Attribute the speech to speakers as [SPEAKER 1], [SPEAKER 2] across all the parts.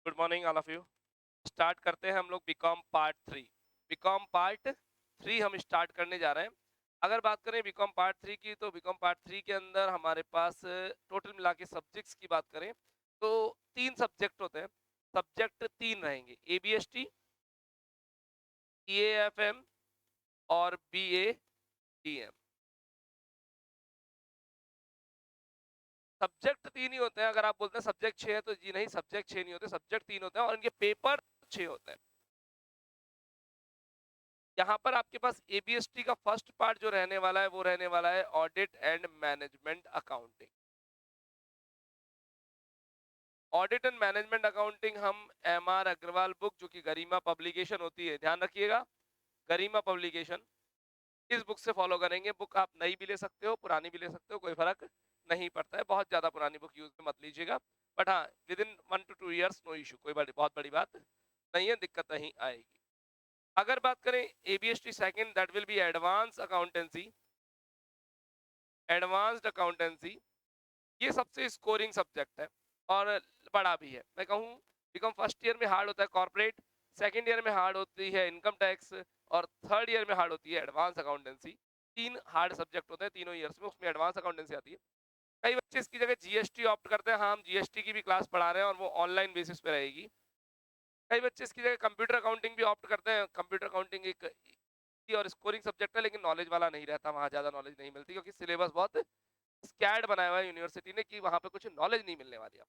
[SPEAKER 1] Good morning all of you. Start करते हैं हम लोग बीकॉम पार्ट 3। बीकॉम पार्ट 3 हम स्टार्ट करने जा रहे हैं। अगर बात करें बीकॉम पार्ट 3 की, तो बीकॉम पार्ट 3 के अंदर हमारे पास टोटल मिला के सब्जेक्ट्स की बात करें तो 3 सब्जेक्ट होते हैं। सब्जेक्ट 3 रहेंगे, ABST, EAFM और BADM। सब्जेक्ट 3 ही होते हैं। अगर आप बोलते हैं सब्जेक्ट 6 है तो जी नहीं, सब्जेक्ट 6 नहीं होते, सब्जेक्ट 3 होते हैं और इनके पेपर 6 होते हैं। यहाँ पर आपके पास ABST का फर्स्ट पार्ट जो रहने वाला है वो रहने वाला है audit and management accounting. Audit and management accounting हम MR अग्रवाल बुक, जो कि गरिमा पब्लिकेशन होती है, ध्यान रखिएगा, गरिमा पब्लिकेशन, इस बुक से फॉलो करेंगे। बुक आप नई भी ले सकते हो, पुरानी भी ले सकते हो, कोई फर्क नहीं पड़ता है। बहुत ज्यादा पुरानी बुक यूज में मत लीजिएगा, बट हाँ within 1 to 2 years no issue, कोई बहुत बड़ी बात नहीं है, दिक्कत नहीं आएगी। अगर बात करें ABST second, that will be advance accountancy. Advanced accountancy ये सबसे स्कोरिंग सब्जेक्ट है और बड़ा भी है। मैं कहूँ बीकॉम फर्स्ट ईयर में हार्ड होता है कॉर्पोरेट, सेकंड ईयर में हार्ड होती है इनकम टैक्स और थर्ड ईयर में हार्ड होती है एडवांस अकाउंटेंसी। 3 हार्ड सब्जेक्ट होते हैं तीनों ईयर्स में, उसमें एडवांस अकाउंटेंसी आती है। कई बच्चे इसकी जगह GST ऑप्ट करते हैं। हाँ, हम GST की भी क्लास पढ़ा रहे हैं और वो ऑनलाइन बेसिस पे रहेगी। कई बच्चे इसकी जगह कंप्यूटर अकाउंटिंग भी ऑप्ट करते हैं। कंप्यूटर अकाउंटिंग एक और स्कोरिंग सब्जेक्ट है, लेकिन नॉलेज वाला नहीं रहता, वहाँ ज्यादा नॉलेज नहीं मिलती, क्योंकि सिलेबस बहुत स्कैड बनाया हुआ है यूनिवर्सिटी ने कि वहाँ पे कुछ नॉलेज नहीं मिलने वाली है।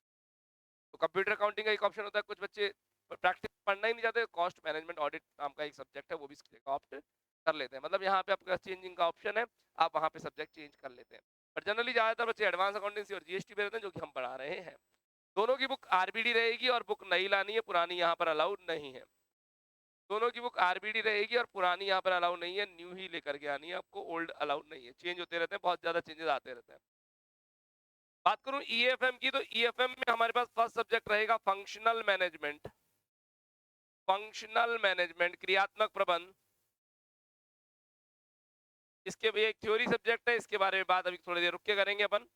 [SPEAKER 1] तो कंप्यूटर अकाउंटिंग का एक ऑप्शन होता है। कुछ बच्चे प्रैक्टिस पढ़ना ही नहीं चाहते, कॉस्ट मैनेजमेंट ऑडिट नाम का एक सब्जेक्ट है, वो भी ऑप्ट कर लेते हैं। मतलब यहाँ पे आपका चेंजिंग का ऑप्शन है, आप वहाँ पे सब्जेक्ट चेंज कर लेते हैं। बट जनरली ज्यादातर बच्चे एडवांस अकाउंटेंसी और GST पे रहते हैं, जो कि हम पढ़ा रहे हैं। दोनों की बुक RBD रहेगी और बुक नई लानी है, पुरानी यहाँ पर अलाउड नहीं है। दोनों की बुक RBD रहेगी और पुरानी यहाँ पर अलाउड नहीं है, न्यू ही लेकर के आनी है आपको, ओल्ड अलाउड नहीं है। चेंज होते रहते हैं, बहुत ज्यादा चेंजेस आते रहते हैं। बात करूं EFM की, तो EFM में हमारे पास फर्स्ट सब्जेक्ट रहेगा फंक्शनल मैनेजमेंट। फंक्शनल मैनेजमेंट, क्रियात्मक प्रबंध। इसके भी एक थ्योरी सब्जेक्ट है, इसके बारे में बात अभी थोड़ी देर रुक के करेंगे अपन।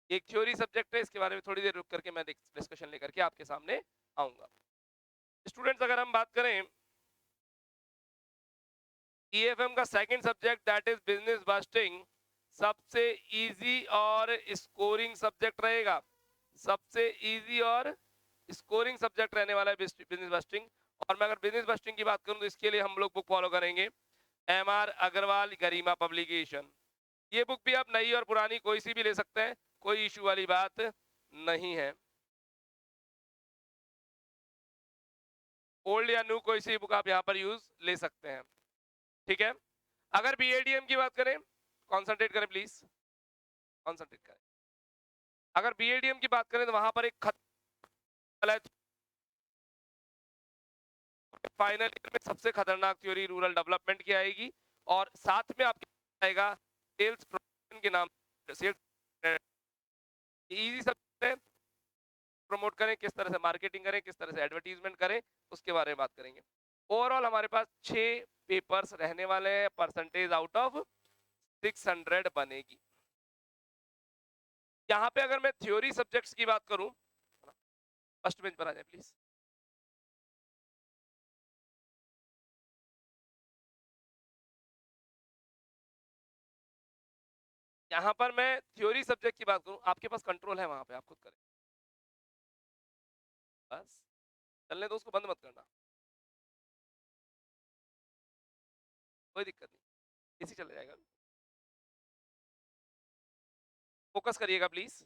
[SPEAKER 1] एक थ्योरी सब्जेक्ट है, इसके बारे में थोड़ी देर रुक करके मैं डिस्कशन लेकर के आपके सामने आऊंगा। स्टूडेंट्स, अगर हम बात करें EFM का second subject, that is business busting, सबसे इजी और स्कोरिंग सब्जेक्ट रहेगा। सबसे इजी और स्कोरिंग सब्जेक्ट रहने वाला है बिजनेस बस्टिंग। और मैं अगर बिजनेस बस्टिंग की बात करूं तो इसके लिए हम लोग बुक फॉलो करेंगे MR अग्रवाल गरिमा पब्लिकेशन। ये बुक भी आप नई और पुरानी कोई सी भी ले सकते हैं, कोई इशू वाली बात नहीं है। ओल्ड या न्यू कोई सी बुक आप यहाँ पर यूज ले सकते हैं, ठीक है। अगर BADM की बात करें, कॉन्सेंट्रेट करें प्लीज, कॉन्सेंट्रेट करें। अगर BADM की बात करें तो वहां पर एक खत फाइनल ईयर में सबसे खतरनाक थ्योरी रूरल डेवलपमेंट की आएगी और साथ में आपके आएगा सेल्स प्रमोशन के नाम, सेल्स इजी सब्जेक्ट है। प्रमोट करें किस तरह से, मार्केटिंग करें किस तरह से, एडवर्टीजमेंट करें, उसके बारे में बात करेंगे। ओवरऑल हमारे पास 6 पेपर्स रहने वाले हैं, परसेंटेज आउट ऑफ 600 बनेगी। यहाँ पे अगर मैं थ्योरी सब्जेक्ट्स की बात करूं, फर्स्ट बेंच पर आ जाए प्लीज। यहाँ पर मैं थ्योरी सब्जेक्ट की बात करूं, आपके पास कंट्रोल है वहां पे, आप खुद करें बस, चलने दो उसको, बंद मत करना, कोई दिक्कत नहीं, इसी चला जाएगा। फोकस करिएगा प्लीज।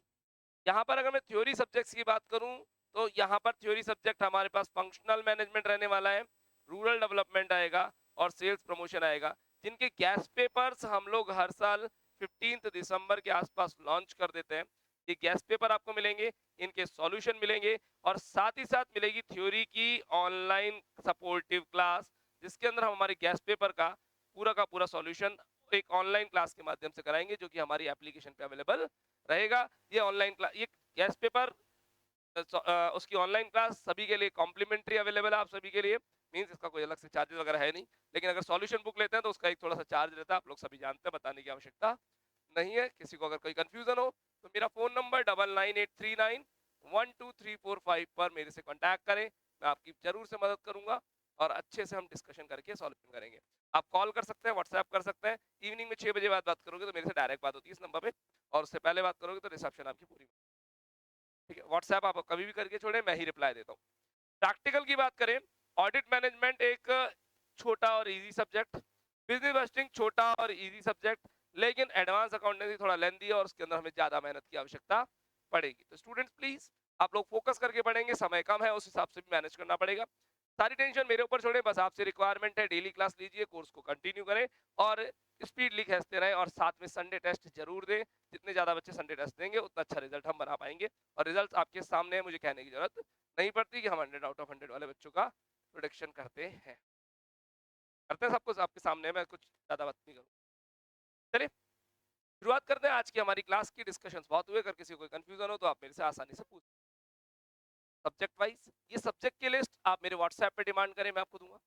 [SPEAKER 1] यहाँ पर अगर मैं थ्योरी सब्जेक्ट्स की बात करूं तो यहाँ पर थ्योरी सब्जेक्ट हमारे पास फंक्शनल मैनेजमेंट रहने वाला है, रूरल डेवलपमेंट आएगा और सेल्स प्रमोशन आएगा, जिनके गैस पेपर्स हम लोग हर साल 15 दिसंबर के आसपास लॉन्च कर देते हैं। ये गैस पेपर आपको मिलेंगे, इनके सॉल्यूशन मिलेंगे और साथ ही साथ मिलेगी थ्योरी की ऑनलाइन सपोर्टिव क्लास, जिसके अंदर हम हमारे गैस पेपर का पूरा सॉल्यूशन एक ऑनलाइन क्लास के माध्यम से कराएंगे, जो कि हमारी एप्लीकेशन पे अवेलेबल रहेगा। ये ऑनलाइन क्लास, ये गैस पेपर उसकी ऑनलाइन क्लास सभी के लिए कॉम्प्लीमेंट्री अवेलेबल है, आप सभी के लिए, मींस इसका कोई अलग से चार्जेस वगैरह है नहीं। लेकिन अगर सॉल्यूशन बुक लेते हैं तो उसका एक थोड़ा सा चार्ज रहता है, आप लोग सभी जानते हैं, बताने की आवश्यकता नहीं है। किसी को अगर कोई कंफ्यूजन हो तो मेरा फोन नंबर 998391 1 2 3 4 5 पर मेरे से कांटेक्ट करें, मैं आपकी जरूर से मदद करूंगा और अच्छे से हम डिस्कशन करके सॉल्व करेंगे। आप कॉल कर सकते हैं, व्हाट्सएप कर सकते हैं। इवनिंग में 6 बजे बाद बात करोगे तो मेरे से डायरेक्ट बात होती है इस नंबर पे, और उससे पहले बात करोगे तो रिसेप्शन आपकी पूरी, ठीक है। व्हाट्सएप आप कभी भी करके छोड़े, मैं ही रिप्लाई देता हूँ। प्रैक्टिकल की बात करें, ऑडिट मैनेजमेंट एक छोटा और इजी सब्जेक्ट, बिजनेस बस्टिंग छोटा और इजी सब्जेक्ट, लेकिन एडवांस अकाउंटेंसी थोड़ा लेंथी है और उसके अंदर हमें ज्यादा मेहनत की आवश्यकता पड़ेगी। तो स्टूडेंट्स प्लीज आप लोग फोकस करके पढ़ेंगे, समय कम है उस हिसाब से भी मैनेज करना पड़ेगा। सारी टेंशन मेरे ऊपर छोड़े, बस आपसे रिक्वायरमेंट है डेली क्लास लीजिए, कोर्स को कंटिन्यू करें और स्पीडली खींचते रहे, और साथ में संडे टेस्ट जरूर दें। जितने ज्यादा बच्चे संडे टेस्ट देंगे उतना अच्छा रिजल्ट हम बना पाएंगे, और रिजल्ट आपके सामने है, मुझे कहने की जरूरत नहीं पड़ती कि हम 100 आउट ऑफ 100 वाले बच्चों का प्रोडिक्शन करते हैं। करते हैं सब कुछ आपके सामने, मैं कुछ ज्यादा बात नहीं करूँ। चलिए शुरुआत करते हैं आज की हमारी क्लास की। डिस्कशंस बहुत हुए, अगर किसी को कोई कंफ्यूजन हो तो आप मेरे से आसानी से पूछ। सब्जेक्ट वाइज ये सब्जेक्ट की लिस्ट आप मेरे व्हाट्सएप पे डिमांड करें, मैं आपको दूंगा।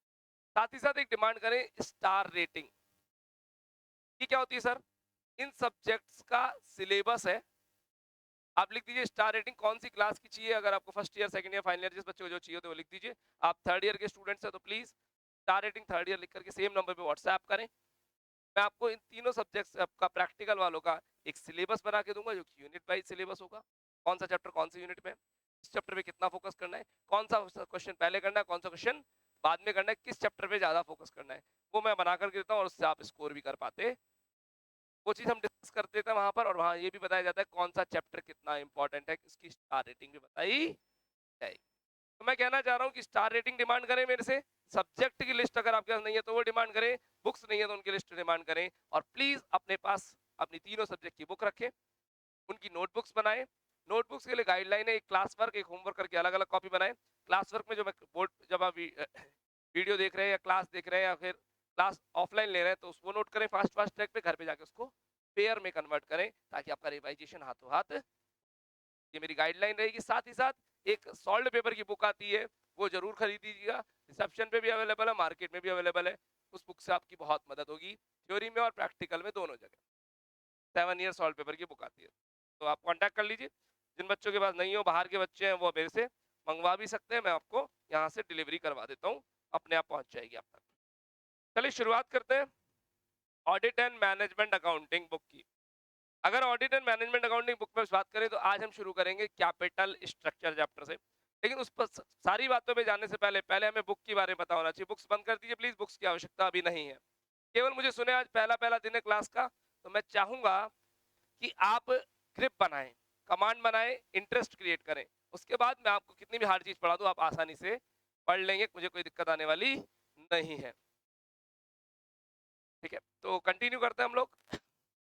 [SPEAKER 1] साथ ही साथ एक डिमांड करें स्टार रेटिंग। ये क्या होती है सर? इन सब्जेक्ट्स का सिलेबस है, आप लिख दीजिए स्टार रेटिंग कौन सी क्लास की चाहिए। अगर आपको first year, second year, final year जिस बच्चे को जो चाहिए तो वो लिख दीजिए। आप थर्ड ईयर के स्टूडेंट्स हैं तो please star rating third year लिख करके सेम नंबर पे व्हाट्सएप करें। मैं आपको इन तीनों सब्जेक्ट्स का प्रैक्टिकल वालों का एक सिलेबस बना के दूंगा, जो कि यूनिट वाइज सिलेबस होगा। कौन सा चैप्टर कौन सी यूनिट में, इस चैप्टर पे कितना फोकस करना है, कौन सा क्वेश्चन पहले करना है, कौन सा क्वेश्चन बाद में करना है, किस चैप्टर पे ज्यादा फोकस करना है, वो मैं बना करके देता हूँ, और उससे आप स्कोर भी कर पाते। वो चीज हम डिस्कस कर देते हैं वहां पर, और वहां ये भी बताया जाता है कौन सा चैप्टर कितना इंपॉर्टेंट है, इसकी स्टार रेटिंग भी बताई जाएगी। तो मैं कहना चाह रहा हूँ कि स्टार रेटिंग डिमांड करें मेरे से, सब्जेक्ट की लिस्ट अगर आपके पास नहीं है तो वो डिमांड करें, बुक्स नहीं है तो उनकी लिस्ट डिमांड करें, और प्लीज अपने पास अपनी तीनों सब्जेक्ट की बुक रखें, उनकी नोटबुक्स बनाएं। नोटबुक्स के लिए गाइडलाइन है, एक क्लास वर्क एक होमवर्क करके अलग अलग कॉपी बनाएं। क्लास वर्क में जो मैं बोर्ड, जब आप वीडियो देख रहे हैं या क्लास देख रहे हैं या फिर क्लास ऑफलाइन ले रहे हैं तो उसको नोट करें फास्ट फास्ट ट्रैक पे, घर पे जाके उसको पेयर में कन्वर्ट करें ताकि आपका रिवाइजेशन हाथों हाथ। ये मेरी गाइडलाइन रहेगी। साथ ही साथ एक सॉल्ड पेपर की बुक आती है, वो जरूर खरीद दीजिएगा, रिसेप्शन पे भी अवेलेबल है, मार्केट में भी अवेलेबल है। उस बुक से आपकी बहुत मदद होगी, थ्योरी में और प्रैक्टिकल में दोनों जगह। 7 ईयर सॉल्ड पेपर की बुक आती है, तो आप कांटेक्ट कर लीजिए। जिन बच्चों के पास नहीं हो, बाहर के बच्चे हैं, वो मेरे से मंगवा भी सकते हैं, मैं आपको यहाँ से डिलीवरी करवा देता हूँ, अपने आप पहुंच जाएगी आप तक। चलिए शुरुआत करते हैं audit and management accounting book की। अगर audit and management accounting book में बात करें तो आज हम शुरू करेंगे कैपिटल स्ट्रक्चर चैप्टर से, लेकिन उस पर सारी बातों पे जाने से पहले पहले हमें बुक के बारे में पता होना चाहिए। बुक्स बंद कर दीजिए प्लीज, बुक्स की आवश्यकता अभी नहीं है। केवल मुझे सुने, आज पहला पहला दिन है क्लास का, तो मैं चाहूंगा कि आप ग्रिप बनाएं, कमांड बनाएं, इंटरेस्ट क्रिएट करें। उसके बाद मैं आपको कितनी भी हार्ड चीज पढ़ा दूं आप आसानी से पढ़ लेंगे, मुझे कोई दिक्कत आने वाली नहीं है। ठीक है, तो कंटिन्यू करते हैं हम लोग।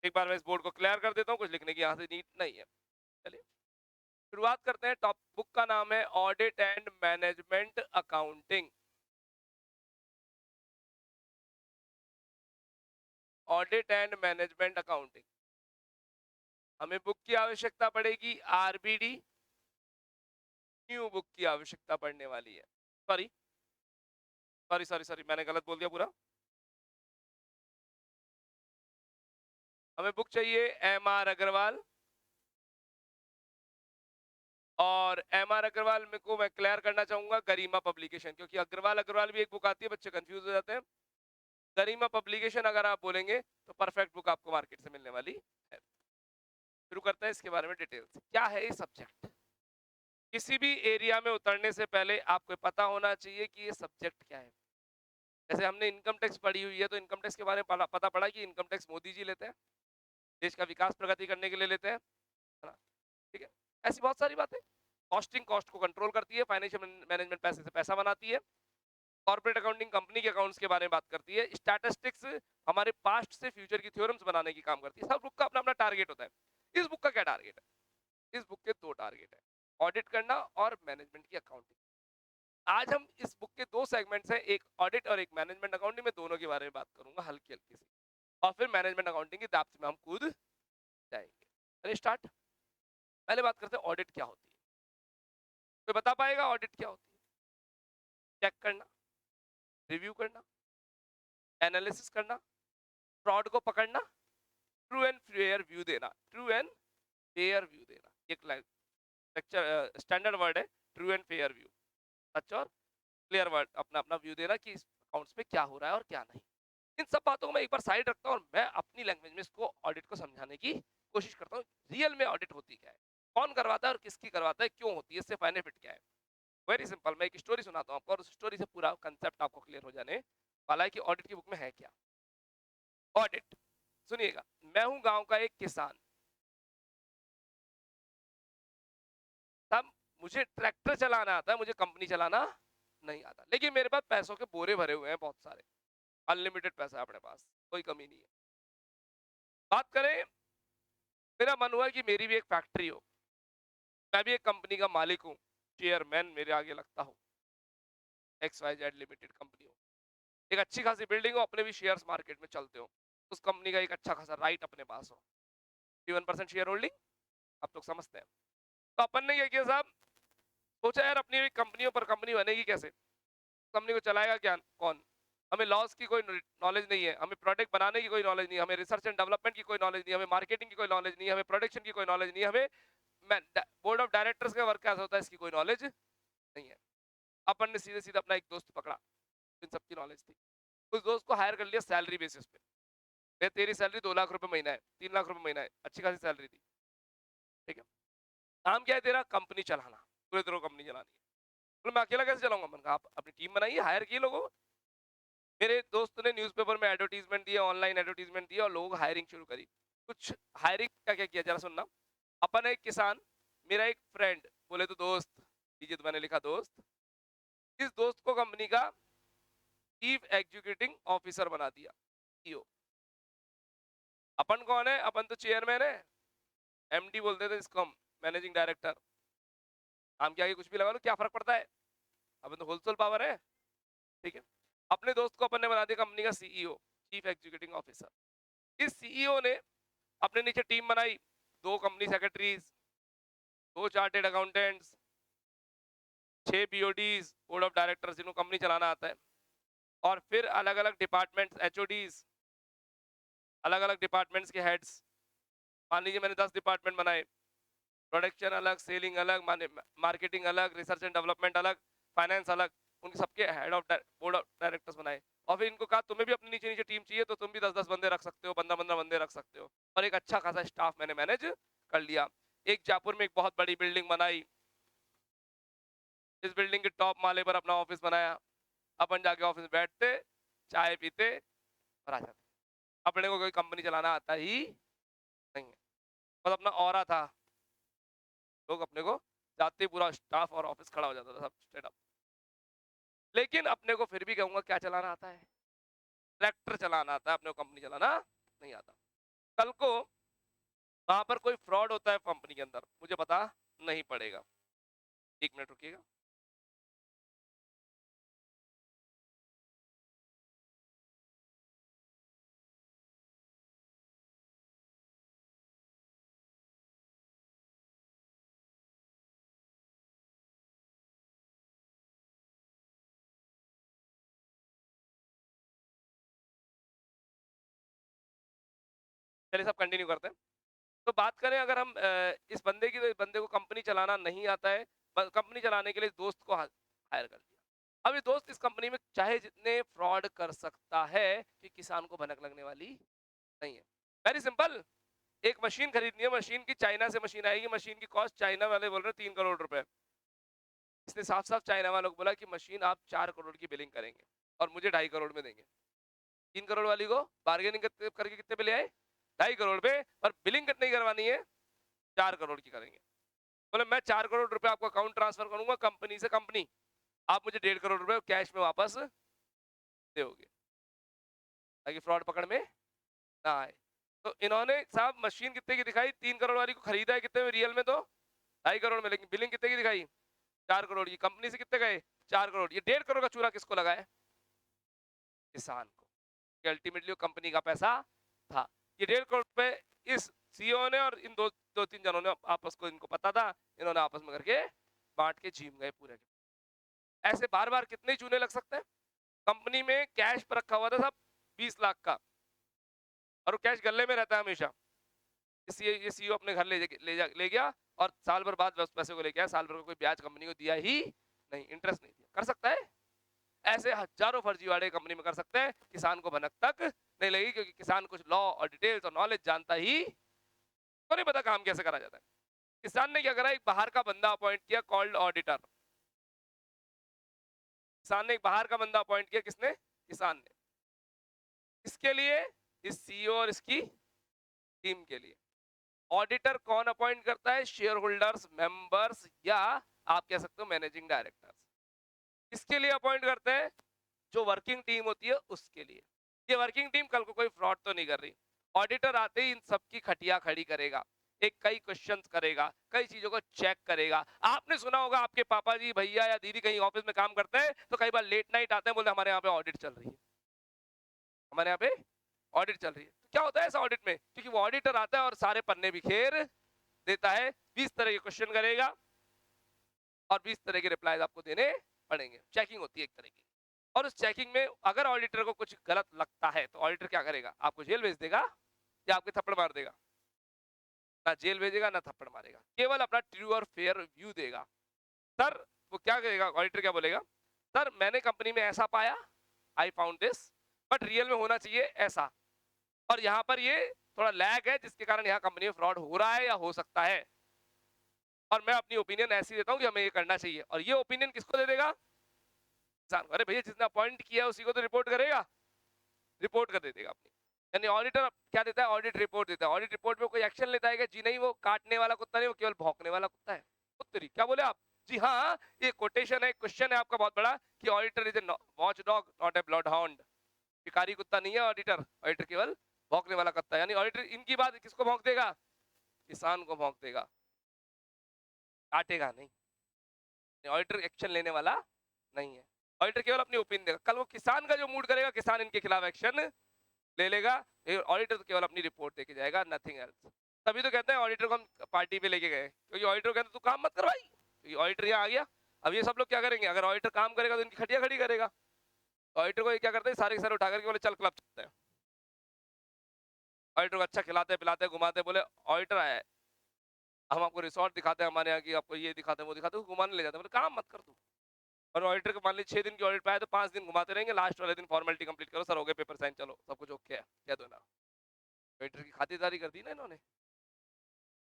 [SPEAKER 1] एक बार मैं इस बोर्ड को क्लियर कर देता हूँ, कुछ लिखने की यहाँ से नीड नहीं है। चलिए शुरुआत करते हैं। टॉप बुक का नाम है audit and management accounting. Audit and management accounting, हमें बुक की आवश्यकता पड़ेगी आरबीडी, न्यू बुक की आवश्यकता पड़ने वाली है। सॉरी सॉरी सॉरी सॉरी, मैंने गलत बोल दिया पूरा। हमें बुक चाहिए एम आर अग्रवाल, और एम आर अग्रवाल में को मैं क्लियर करना चाहूंगा गरिमा पब्लिकेशन, क्योंकि अग्रवाल अग्रवाल भी एक बुक आती है, बच्चे कंफ्यूज हो जाते हैं। गरिमा पब्लिकेशन अगर आप बोलेंगे तो परफेक्ट बुक आपको मार्केट से मिलने वाली है। शुरू करते हैं इसके बारे में डिटेल से। क्या है ये सब्जेक्ट? किसी भी एरिया में उतरने से पहले आपको पता होना चाहिए कि ये सब्जेक्ट क्या है। जैसे हमने इनकम टैक्स पढ़ी हुई है, तो इनकम टैक्स के बारे में पता पड़ा कि इनकम टैक्स मोदी जी लेते हैं, देश का विकास प्रगति करने के लिए लेते हैं, है ना? ठीक है, ऐसी बहुत सारी बातें। कॉस्टिंग कॉस्ट को कंट्रोल करती है, फाइनेंशियल मैनेजमेंट पैसे से पैसा बनाती है, कॉर्पोरेट अकाउंटिंग कंपनी के अकाउंट्स के बारे में बात करती है, स्टैटिस्टिक्स हमारे पास्ट से फ्यूचर की थ्योरम्स बनाने की काम करती है। सब बुक का अपना अपना टारगेट होता है। इस बुक का क्या टारगेट है? इस बुक के दो टारगेट है, ऑडिट करना और मैनेजमेंट की अकाउंटिंग। आज हम इस बुक के दो सेगमेंट्स हैं, एक ऑडिट और एक मैनेजमेंट अकाउंटिंग, में दोनों के बारे में बात करूंगा हल्की हल्की सी, और फिर मैनेजमेंट अकाउंटिंग की डेप्थ में हम कूद जाएंगे। चलिए स्टार्ट। पहले बात करते हैं ऑडिट क्या होती है। तो बता पाएगा ऑडिट क्या होती है? चेक करना, रिव्यू करना, एनालिसिस करना, फ्रॉड को पकड़ना, ट्रू एंड फेयर व्यू देना। ट्रू एंड फेयर व्यू देना, एक लाइन स्टैंडर्ड वर्ड है ट्रू एंड फेयर व्यू, सच और क्लियर वर्ड, अपना अपना व्यू देना कि अकाउंट्स में क्या हो रहा है और क्या नहीं। इन सब बातों को मैं एक बार साइड रखता हूँ और मैं अपनी लैंग्वेज में इसको ऑडिट को समझाने की कोशिश करता हूँ। रियल में ऑडिट होती क्या है, कौन करवाता है और किसकी करवाता है, क्यों होती है, इससे बेनिफिट क्या है। वेरी सिंपल, मैं एक स्टोरी सुनाता हूँ आपको और उस स्टोरी से पूरा कंसेप्ट आपको क्लियर हो जाने वाला है कि ऑडिट की बुक में है क्या। ऑडिट, सुनिएगा, मैं हूं गांव का एक किसान, तब मुझे ट्रैक्टर चलाना आता है, मुझे कंपनी चलाना नहीं आता, लेकिन मेरे पास पैसों के बोरे भरे हुए हैं बहुत सारे, अनलिमिटेड पैसा है अपने पास, कोई कमी नहीं है। बात करें, मेरा मन हुआ कि मेरी भी एक फैक्ट्री हो, मैं भी एक कंपनी का मालिक हूँ, चेयरमैन मेरे आगे लगता हूँ, XYZ लिमिटेड कंपनी हो, एक अच्छी खासी बिल्डिंग हो, अपने भी शेयर्स मार्केट में चलते हो, उस कंपनी का एक अच्छा खासा राइट अपने पास हो, 51% शेयर होल्डिंग, आप लोग समझते हैं। तो अपन ने क्या किया साहब, सोचा यार अपनी कंपनियों पर कंपनी बनेगी कैसे, कंपनी को चलाएगा क्या कौन, हमें लॉस की कोई नॉलेज नहीं है, हमें प्रोडक्ट बनाने की कोई नॉलेज नहीं है, हमें रिसर्च एंड डेवलपमेंट की कोई नॉलेज नहीं है, हमें मार्केटिंग की कोई नॉलेज नहीं है, हमें प्रोडक्शन की कोई नॉलेज नहीं है, हमें बोर्ड ऑफ डायरेक्टर्स का वर्क कैसा होता है इसकी कोई नॉलेज नहीं है। अपन ने सीधे सीधे अपना एक दोस्त पकड़ा, इन सबकी नॉलेज थी, उस दोस्त को हायर कर लिया सैलरी बेसिस पे, भैया तेरी सैलरी 2 लाख रुपए महीना है, 3 लाख रुपए महीना है, अच्छी खासी सैलरी थी, ठीक है, काम क्या है तेरा, कंपनी चलाना, पूरे तरह कंपनी चलानी है। तो मैं अकेला कैसे चलाऊंगा, मैंने कहा आप अपनी टीम बनाइए, हायर किए लोगों। मेरे दोस्त ने न्यूज़पेपर में एडवर्टीजमेंट दिया, ऑनलाइन एडवर्टीजमेंट दिया और लोग हायरिंग शुरू करी। कुछ हायरिंग क्या क्या किया जरा सुनना। अपन एक किसान, मेरा एक फ्रेंड, बोले तो दोस्त, लीजिए तो मैंने लिखा दोस्त, इस दोस्त को कंपनी का चीफ एग्जीक्यूटिव ऑफिसर बना दिया, सीईओ। अपन कौन है, अपन तो चेयरमैन है, एमडी बोलते थे इसको हम, मैनेजिंग डायरेक्टर, नाम के आगे कुछ भी लगा लो क्या फर्क पड़ता है, अपन तो होलसेल पावर है, ठीक है। अपने दोस्त को अपन ने बना दिया कंपनी का सीईओ, चीफ एग्जीक्यूटिव ऑफिसर। इस सीईओ ने अपने नीचे टीम बनाई, 2 company secretaries, 2 chartered accountants, 6 BODs, board of directors जिनको कंपनी चलाना आता है, और फिर अलग अलग डिपार्टमेंट्स, एचओडीज, अलग अलग डिपार्टमेंट्स के हेड्स। मान लीजिए मैंने 10 डिपार्टमेंट बनाए, प्रोडक्शन अलग, सेलिंग अलग, मार्केटिंग अलग, रिसर्च एंड डेवलपमेंट अलग, फाइनेंस अलग, उन सबके head of board of directors बनाए। और फिर इनको कहा तुम्हें भी अपनी नीचे नीचे टीम चाहिए तो तुम भी 10-10 बंदे रख सकते हो, 15-15 बंदे रख सकते हो, और एक अच्छा खासा स्टाफ मैंने मैनेज कर लिया। एक जयपुर में एक बहुत बड़ी बिल्डिंग बनाई, इस बिल्डिंग के टॉप माले पर अपना ऑफिस बनाया, अपन जाके ऑफिस में बैठते, चाय पीते और आ जाते। अपने को कोई कंपनी चलाना आता ही नहीं है, बस अपना ऑरा था, लोग अपने को जाते ही पूरा स्टाफ और ऑफिस खड़ा हो जाता था सब स्ट्रेट अप। लेकिन अपने को फिर भी कहूंगा क्या चलाना आता है, ट्रैक्टर चलाना आता है, अपने को कंपनी चलाना नहीं आता। कल को वहां पर कोई फ्रॉड होता है कंपनी के अंदर, मुझे पता नहीं पड़ेगा। 1 मिनट रुकिएगा। चलिए सब कंटिन्यू करते हैं। तो बात करें अगर हम इस बंदे की, तो इस बंदे को कंपनी चलाना नहीं आता है, कंपनी चलाने के लिए दोस्त को हायर कर लिया। अब ये दोस्त इस कंपनी में चाहे जितने फ्रॉड कर सकता है कि किसान को भनक लगने वाली नहीं है। वेरी सिंपल, एक मशीन खरीदनी है, मशीन की चाइना से मशीन आएगी, मशीन की कॉस्ट चाइना वाले बोल रहे 3 करोड़ रुपए, इसने साफ साफ चाइना वालों को बोला कि मशीन आप 4 करोड़ की बिलिंग करेंगे और मुझे 2.5 करोड़ में देंगे। 3 करोड़ वाली को बार्गेनिंग करके कितने पे ले आए, 2.5 करोड़ पे, और बिलिंग कितनी करवानी है, 4 करोड़ की करेंगे। बोले मैं 4 करोड़ रुपए आपको अकाउंट ट्रांसफर करूंगा कंपनी से कंपनी, आप मुझे 1.5 करोड़ रुपए कैश में वापस दोगे, ताकि फ्रॉड पकड़ में ना आए। तो इन्होंने साहब मशीन कितने की दिखाई, 3 करोड़ वाली को खरीदा है कितने में, रियल में तो 2.5 करोड़ में, लेकिन बिलिंग कितने की दिखाई, 4 करोड़ की। कंपनी से कितने गए, 4 करोड़। ये 1.5 करोड़ का चूरा किसको लगा है, किसान को, कि अल्टीमेटली कंपनी का पैसा था। ये 1.5 करोड़ रुपए इस सीईओ ने और इन दो तीन जनों ने आपस को, इनको पता था, इन्होंने आपस में करके बांट के झीम गए पूरे के। ऐसे बार बार कितने चूने लग सकते हैं। कंपनी में कैश पर रखा हुआ था सब 20 लाख का, और वो कैश गले में रहता है हमेशा, ये सीईओ अपने घर ले गया और साल भर बाद उस पैसे को लेके आया, साल भर को कोई ब्याज कंपनी को दिया ही नहीं, इंटरेस्ट नहीं दिया। कर सकता है? ऐसे हजारों फर्जीवाड़े कंपनी में कर सकते हैं, किसान को भनक तक नहीं लगी, क्योंकि किसान कुछ लॉ और डिटेल्स और नॉलेज जानता ही तो नहीं पता काम कैसे करा जाता है। किसान ने क्या करा, एक बाहर का बंदा अपॉइंट किया कॉल्ड ऑडिटर। किसान ने एक बाहर का बंदा अपॉइंट किया, किसने? किसान ने। इसके लिए इस सीईओ और इसकी टीम के लिए। ऑडिटर कौन अपॉइंट करता है? शेयर होल्डर्स, मेंबर्स, या आप कह सकते हो मैनेजिंग डायरेक्टर्स। इसके लिए अपॉइंट करते हैं जो वर्किंग टीम होती है उसके लिए। ये वर्किंग टीम कल को कोई फ्रॉड तो नहीं कर रही। ऑडिटर आते ही इन सबकी खटिया खड़ी करेगा, एक कई क्वेश्चंस करेगा, कई चीजों को चेक करेगा। आपने सुना होगा आपके पापा जी, भैया या दीदी कहीं ऑफिस में काम करते हैं तो कई बार लेट नाइट आते हैं, बोलते हमारे यहाँ पे ऑडिट चल रही है, हमारे यहाँ पे ऑडिट चल रही है। तो क्या होता है ऐसा ऑडिट में? क्योंकि वो ऑडिटर आता है और सारे पन्ने बिखेर देता है, 20 तरह के क्वेश्चन करेगा और 20 तरह के रिप्लाईज आपको देने पड़ेंगे। चेकिंग होती है एक तरह की। और उस चेकिंग में अगर ऑडिटर को कुछ गलत लगता है तो ऑडिटर क्या करेगा? आपको जेल भेज देगा या आपके थप्पड़ मार देगा? ना जेल भेजेगा ना थप्पड़ मारेगा, केवल अपना ट्रू और फेयर व्यू देगा। सर वो क्या करेगा, ऑडिटर क्या बोलेगा? सर मैंने कंपनी में ऐसा पाया, I found this, but real में होना चाहिए ऐसा, और यहाँ पर ये थोड़ा लैग है जिसके कारण यहाँ कंपनी में फ्रॉड हो रहा है या हो सकता है, और मैं अपनी ओपिनियन ऐसी देता हूँ कि हमें ये करना चाहिए। और ये ओपिनियन किसको दे देगा? अरे भैया जिसने अपॉइंट किया उसी को तो रिपोर्ट करेगा, रिपोर्ट कर दे देगा अपनी। यानी ऑडिटर क्या देता है? ऑडिट रिपोर्ट देता है। ऑडिट रिपोर्ट में कोई एक्शन लेता है कि जी नहीं, वो काटने वाला कुत्ता नहीं, वो केवल भौंकने वाला कुत्ता है। उत्तरी क्या बोले आप? जी हाँ, ये कोटेशन है, क्वेश्चन है आपका बहुत बड़ा कि auditor is a watch dog not a blood hound. शिकारी कुत्ता नहीं है ऑडिटर, ऑडिटर केवल भौंकने वाला कुत्ता है। यानी ऑडिटर इनकी बात किसको भौंक देगा? किसान को भौंक देगा, काटेगा नहीं। ऑडिटर एक्शन लेने वाला नहीं है, ऑडिटर केवल अपनी ओपिनियन देगा। कल वो किसान का जो मूड करेगा, किसान इनके खिलाफ एक्शन ले लेगा। ऑडिटर तो केवल अपनी रिपोर्ट देके जाएगा, नथिंग एल्स। तभी तो कहते हैं ऑडिटर को हम पार्टी पे लेके गए, क्योंकि ऑडिटर कहते तू काम मत कर भाई, क्योंकि ऑडिटर यहाँ आ गया। अब ये सब लोग क्या करेंगे? अगर ऑडिटर काम करेगा तो इनकी खटिया खड़ी करेगा। ऑडिटर को ये क्या करते हैं, सारे के सारे उठा करके बोले चल क्लब चलते हैं। ऑडिटर को अच्छा खिलाते पिलाते घुमाते, बोले ऑडिटर आया है, हम आपको रिसोर्ट दिखाते हैं हमारे यहाँ की, आपको ये दिखाते हैं वो दिखाते हैं, घुमाने ले जाते हैं। बोले काम मत कर तू। और ऑडिटर को मान लीजिए 6 दिन की ऑडिट पे आए तो 5 दिन घुमाते रहेंगे, लास्ट वाले दिन फॉर्मेलिटी कंप्लीट करो, सर हो गए पेपर साइन, चलो सब कुछ ओके है, कह दो ना। ऑडिटर की खातिरदारी कर दी ना इन्होंने।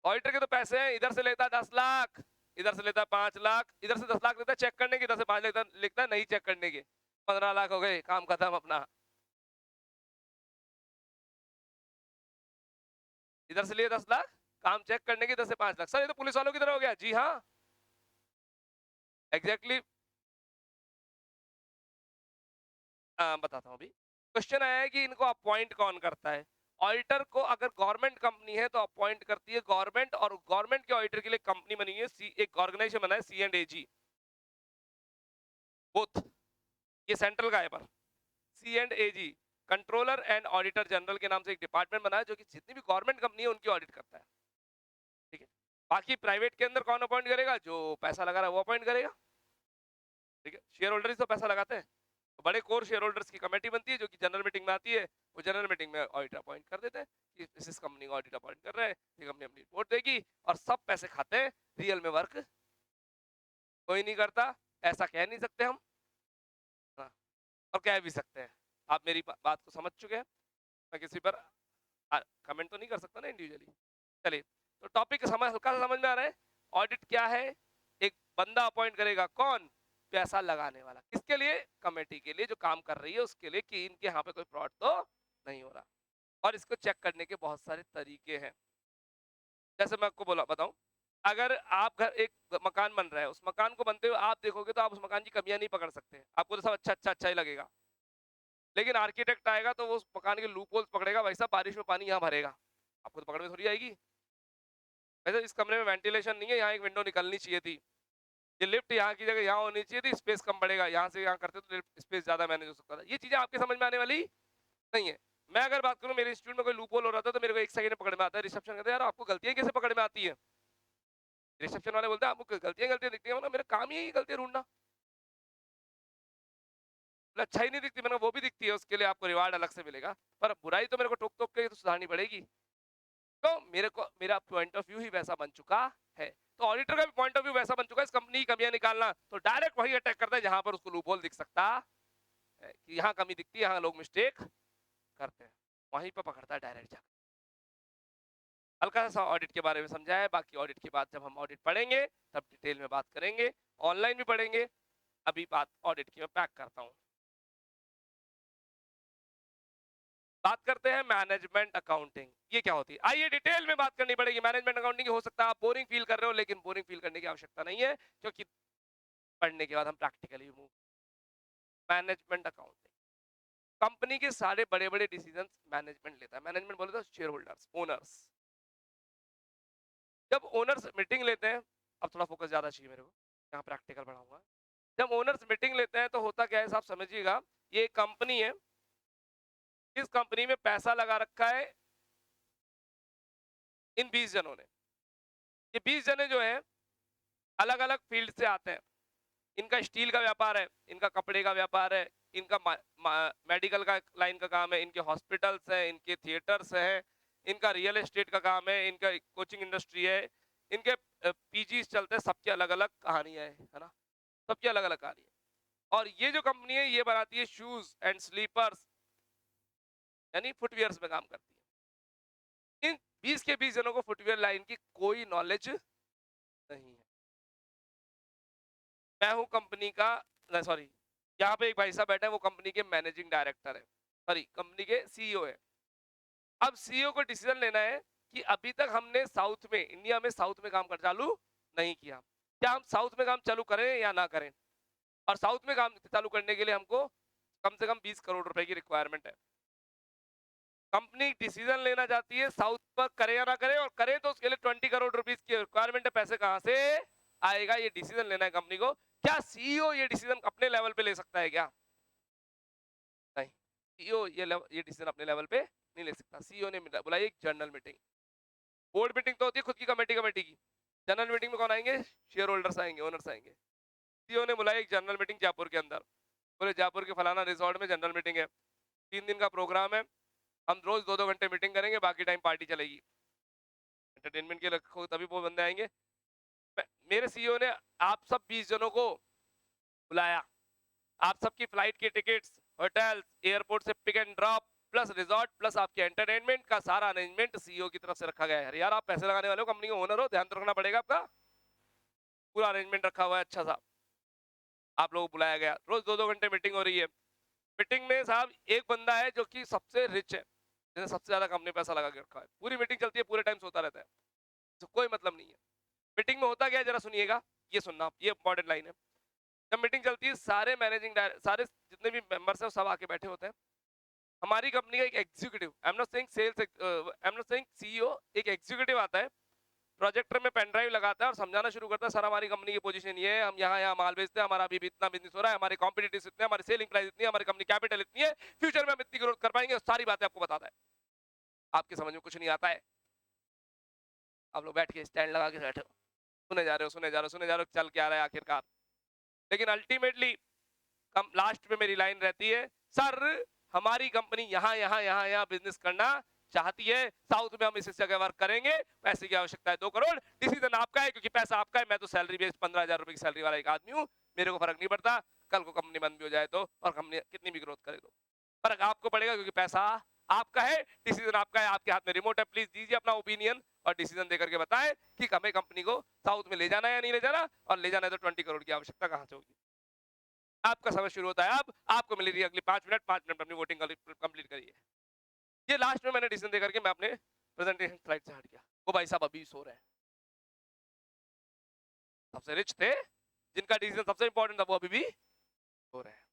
[SPEAKER 1] ऑडिटर के तो पैसे हैं, इधर से लेता है 10 लाख, इधर से लेता है 5 लाख, इधर से 10 लाख लेता है चेक करने के, इधर से 5 लिखता है नहीं चेक करने के। 15 लाख हो गए, काम खत्म अपना। इधर से लिए 10 लाख, काम चेक करने के, इधर से 5 लाख। सर ये तो पुलिस वालों की तरह हो गया। जी हाँ, एग्जैक्टली। बताता हूँ अभी। क्वेश्चन आया है कि इनको अपॉइंट कौन करता है? ऑडिटर को अगर गवर्नमेंट कंपनी है तो अपॉइंट करती है गवर्नमेंट, और गवर्नमेंट के ऑडिटर के लिए कंपनी बनी है, एक ऑर्गेनाइजेशन बना है C&AG, बोथ। ये सेंट्रल का है पर C&AG, controller and auditor general के नाम से एक डिपार्टमेंट बना है जो कि जितनी भी गवर्नमेंट कंपनी है उनकी ऑडिट करता है। ठीक है, बाकी प्राइवेट के अंदर कौन अपॉइंट करेगा? जो पैसा लगा रहा है वो अपॉइंट करेगा। ठीक है, शेयर होल्डर ही तो पैसा लगाते हैं। तो बड़े कोर शेयर होल्डर्स की कमेटी बनती है जो कि जनरल मीटिंग में आती है, वो जनरल मीटिंग में ऑडिटर अपॉइंट कर देते हैं कि इस कंपनी को ऑडिटर अपॉइंट कर रहे हैं, ये कंपनी अपनी रिपोर्ट देगी, और सब पैसे खाते हैं, रियल में वर्क कोई नहीं करता। ऐसा कह नहीं सकते हम, हाँ, और कह भी सकते हैं। आप मेरी बात को समझ चुके हैं, मैं किसी पर कमेंट तो नहीं कर सकता ना इंडिविजुअली। चलिए, तो टॉपिक समझ हल्का सा समझ में आ रहा है। ऑडिट क्या है? एक बंदा अपॉइंट करेगा, कौन? पैसा लगाने वाला। किसके लिए? कमेटी के लिए जो काम कर रही है उसके लिए, कि इनके यहाँ पे कोई फ्रॉड तो नहीं हो रहा। और इसको चेक करने के बहुत सारे तरीके हैं। जैसे मैं आपको बताऊं, अगर आप घर एक मकान बन रहा है, उस मकान को बनते हुए आप देखोगे तो आप उस मकान की कमियां नहीं पकड़ सकते, आपको तो सब अच्छा अच्छा अच्छा ही लगेगा। लेकिन आर्किटेक्ट आएगा तो वो उस मकान के लूप होल्स पकड़ेगा, भाई साहब बारिश में पानी यहाँ भरेगा, आपको तो पकड़ में थोड़ी आएगी। वैसे इस कमरे में वेंटिलेशन नहीं है, यहाँ एक विंडो निकलनी चाहिए थी, ये लिफ्ट यहाँ की जगह यहाँ होनी चाहिए थी, स्पेस कम पड़ेगा, यहाँ से यहाँ करते तो स्पेस ज्यादा मैनेज हो सकता था। ये चीजें आपके समझ में आने वाली नहीं है। मैं अगर बात करूँ, मेरे इंस्टीट्यूट में कोई लूप होल हो रहा था तो मेरे को 1 सेकंड में पकड़ में आता है। रिसेप्शन कहते हैं यार आपको गलतियां कैसे पकड़ में आती है? रिसेप्शन वाले बोलते हैं आपको गलतियां गलतियां दिखती है ना, मेरा काम ही है गलतियां ढूंढना। अच्छा ही नहीं दिखती, मैंने वो भी दिखती है, उसके लिए आपको रिवार्ड अलग से मिलेगा, पर बुराई तो मेरे को टोक टोक के तो सुधारनी पड़ेगी। तो मेरा पॉइंट ऑफ व्यू ही वैसा बन चुका है। तो ऑडिटर का भी पॉइंट ऑफ व्यू वैसा बन चुका है, इस कंपनी की कमियां निकालना, तो डायरेक्ट वही अटैक करता है जहां पर उसको लूपहोल दिख सकता है कि यहाँ कमी दिखती है, यहाँ लोग मिस्टेक करते हैं, वहीं पर पकड़ता है डायरेक्ट जाकर। हल्का सा ऑडिट के बारे में समझाया है, बाकी ऑडिट के बाद जब हम ऑडिट पढ़ेंगे तब डिटेल में बात करेंगे, ऑनलाइन भी पढ़ेंगे। अभी बात ऑडिट की मैं पैक करता हूँ। बात करते हैं मैनेजमेंट अकाउंटिंग, ये क्या होती है, आइए डिटेल में बात करनी पड़ेगी। मैनेजमेंट अकाउंटिंग हो सकता है आप बोरिंग फील कर रहे हो, लेकिन बोरिंग फील करने की आवश्यकता नहीं है, क्योंकि पढ़ने के बाद हम practically move. Management accounting, company के सारे बड़े बड़े डिसीजंस मैनेजमेंट लेता है। मैनेजमेंट बोले तो शेयर होल्डर्स, ओनर्स। जब ओनर्स मीटिंग लेते हैं, अब थोड़ा फोकस ज्यादा चाहिए मेरे को, यहाँ प्रैक्टिकल पढ़ाऊंगा। जब ओनर्स मीटिंग लेते हैं तो होता क्या है, आप समझिएगा, ये एक कंपनी है, इस कंपनी में पैसा लगा रखा है इन 20 जनों ने। ये 20 जने जो है अलग अलग फील्ड से आते हैं। इनका स्टील का व्यापार है, इनका कपड़े का व्यापार है, इनका मेडिकल का लाइन का काम है, इनके हॉस्पिटल्स है, इनके थिएटर्स है, इनका रियल एस्टेट का काम है, इनका कोचिंग इंडस्ट्री है, इनके पीजी चलते हैं, सबकी अलग अलग कहानियां है ना, सबकी अलग अलग कहानी है। और ये जो कंपनी है ये बनाती है शूज एंड स्लीपर्स, यानी फुटवियर्स में काम करती है। इन 20 के 20 जनों को फुटवियर लाइन की कोई नॉलेज नहीं है। मैं हूं कंपनी का, सॉरी, यहाँ पे एक भाई साहब बैठे हैं, वो कंपनी के मैनेजिंग डायरेक्टर है, सॉरी कंपनी के सीईओ है। अब सीईओ को डिसीजन लेना है कि अभी तक हमने साउथ में, इंडिया में साउथ में काम कर चालू नहीं किया, क्या हम साउथ में काम चालू करें या ना करें। और साउथ में काम चालू करने के लिए हमको कम से कम 20 करोड़ रुपए की रिक्वायरमेंट है। कंपनी डिसीजन लेना चाहती है साउथ पर करे या ना करे, और करे तो उसके लिए 20 करोड़ रुपीस की रिक्वायरमेंट है। पैसे कहां से आएगा, ये डिसीजन लेना है कंपनी को। क्या सीईओ ये डिसीजन अपने लेवल पे ले सकता है क्या? नहीं, सीईओ ये डिसीजन अपने लेवल पे नहीं ले सकता। सीईओ ने बुलाई एक जनरल मीटिंग। बोर्ड मीटिंग तो होती है खुद की कमेटी की, जनरल मीटिंग में कौन आएंगे, शेयर होल्डर्स आएंगे, ओनर्स आएंगे। सीईओ ने बुलाई एक जनरल मीटिंग जयपुर के अंदर, बोले जयपुर के फलाना रिजॉर्ट में जनरल मीटिंग है, 3 दिन का प्रोग्राम है, हम रोज 2-2 घंटे मीटिंग करेंगे, बाकी टाइम पार्टी चलेगी, एंटरटेनमेंट के रखो तभी वो बंदे आएंगे। मेरे सीईओ ने आप सब 20 जनों को बुलाया, आप सबकी फ्लाइट की टिकट्स, होटल, एयरपोर्ट से pick and drop plus resort plus आपके एंटरटेनमेंट का सारा अरेंजमेंट सीईओ की तरफ से रखा गया है। यार आप पैसे लगाने वाले हो, कंपनी के ओनर हो, ध्यान तो रखना पड़ेगा आपका। पूरा अरेंजमेंट रखा हुआ है अच्छा सा। आप लोगों को बुलाया गया, रोज 2-2 घंटे मीटिंग हो रही है। मीटिंग में साहब एक बंदा है जो कि सबसे रिच है, जिसने सबसे ज्यादा कंपनी पैसा लगा के रखा है, पूरी मीटिंग चलती है, पूरे टाइम सोता रहता है, तो कोई मतलब नहीं है। मीटिंग में होता क्या है जरा सुनिएगा, ये सुनना, ये इंपॉर्टेंट लाइन है। जब मीटिंग चलती है सारे मैनेजिंग सारे जितने भी मेंबर्स हैं सब आके बैठे होते हैं। हमारी कंपनी का एक executive, I am not saying sales, I am not saying CEO, एक एग्जीक्यूटिव आता है, प्रोजेक्टर में पेन ड्राइव लगाता है और समझाना शुरू करता है, सर हमारी कंपनी की पोजीशन ये है, हम यहाँ यहाँ माल बेचते हैं, हमारा अभी भी इतना बिजनेस हो रहा है, हमारे कॉम्पिटिटिव इतने, हमारी सेलिंग प्राइस इतनी है, हमारी कंपनी कैपिटल इतनी है, फ्यूचर में हम इतनी ग्रोथ कर पाएंगे, सारी बातें आपको बताता है। आपके समझ में कुछ नहीं आता है, आप लोग बैठ के स्टैंड लगा के बैठे हो, सुने जा रहे हो, सुने जा रहे हो, सुने जा रहे हो, चल के आ रहा है आखिरकार। लेकिन अल्टीमेटली लास्ट में मेरी लाइन रहती है, सर हमारी कंपनी यहाँ यहाँ यहाँ यहाँ बिजनेस करना चाहती है, साउथ में हम इस जगह वर्क करेंगे, पैसे की आवश्यकता है 2 करोड़, डिसीजन आपका है क्योंकि पैसा आपका है, मैं तो सैलरी बेस्ड 15,000 रुपए की सैलरी वाला एक आदमी हूँ, मेरे को फर्क नहीं पड़ता कल को कंपनी बंद भी हो जाए तो, और कंपनी कितनी भी ग्रोथ करे तो फर्क आपको पड़ेगा, क्योंकि पैसा आपका है, डिसीजन आपका है, आपके हाथ में रिमोट है। प्लीज दीजिए अपना ओपिनियन और डिसीजन देकर के बताएं कि हमें कंपनी को साउथ में ले जाना है या नहीं ले जाना, और ले जाना है तो 20 करोड़ की आवश्यकता कहां से होगी। आपका समय शुरू होता है, अब आपको मिल रही है अगली 5 मिनट में अपनी वोटिंग कंप्लीट करिए। ये लास्ट में मैंने डिसीजन देकर के मैं अपने प्रेजेंटेशन स्लाइड से हट गया। वो भाई साहब अभी सो रहे हैं, सबसे रिच थे, जिनका डिसीजन सबसे इंपॉर्टेंट था, वो अभी भी सो रहे हैं।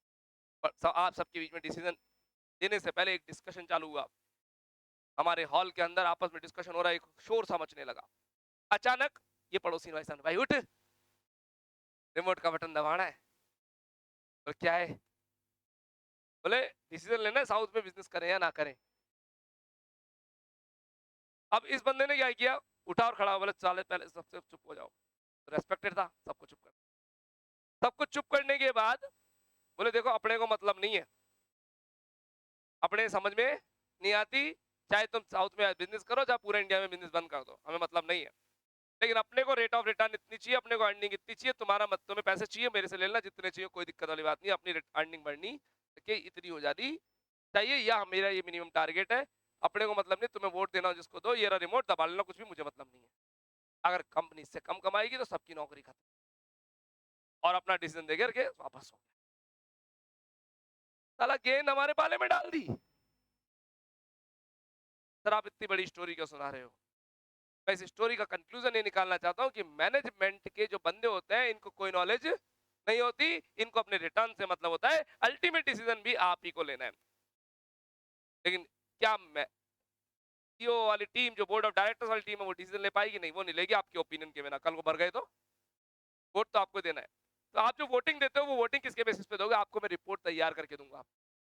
[SPEAKER 1] पर आप सबके बीच में डिसीजन देने से पहले एक डिस्कशन चालू हुआ, हमारे हॉल के अंदर आपस में डिस्कशन हो रहा है, एक शोर सा मचने लगा। अचानक ये पड़ोसी भाई साहब, भाई उठ, रिमोट का बटन दबाना है। तो क्या है, बोले डिसीजन लेना है साउथ में बिजनेस करें या ना करें। अब इस बंदे ने क्या किया, उठा और खड़ा, बोले साले पहले सबसे चुप हो जाओ। रेस्पेक्टेड था, सबको चुप कर, सबको चुप करने के बाद बोले देखो अपने को मतलब नहीं है, अपने समझ में नहीं आती, चाहे तुम साउथ में बिजनेस करो, चाहे पूरे इंडिया में बिजनेस बंद कर दो, हमें मतलब नहीं है। लेकिन अपने को रेट ऑफ रिटर्न इतनी चाहिए, अपने को अर्निंग इतनी चाहिए, तुम्हारा मत, तुम्हें पैसे चाहिए मेरे से ले लेना जितने चाहिए, कोई दिक्कत वाली बात नहीं। अपनी अर्निंग बढ़नी कि इतनी हो जाती चाहिए, या मेरा ये मिनिमम टारगेट है। अपने को मतलब नहीं, तुम्हें वोट देना हो जिसको दो, ये रहा रिमोट, दबा लेना, कुछ भी मुझे मतलब नहीं है। अगर कंपनी इससे कम कमाएगी तो सबकी नौकरी खत्म और अपना डिसीजन दे करके वापस हो गया। साला गेंद हमारे पाले में डाल दी। सर आप इतनी बड़ी स्टोरी क्यों सुना रहे हो? मैं इस स्टोरी का कंक्लूजन ये निकालना चाहता हूँ कि मैनेजमेंट के जो बंदे होते हैं इनको कोई नॉलेज नहीं होती, इनको अपने रिटर्न से मतलब होता है, अल्टीमेट डिसीजन भी आप ही को लेना है। लेकिन क्या मैं सीईओ वाली टीम, जो बोर्ड ऑफ डायरेक्टर्स वाली टीम है, वो डिसीजन ले पाएगी? नहीं, वो नहीं लेगी आपके ओपिनियन के बिना। कल को मर गए तो वोट तो आपको देना है। तो आप जो वोटिंग देते हो वो वोटिंग किसके बेसिस पे दोगे? आपको मैं रिपोर्ट तैयार करके दूंगा।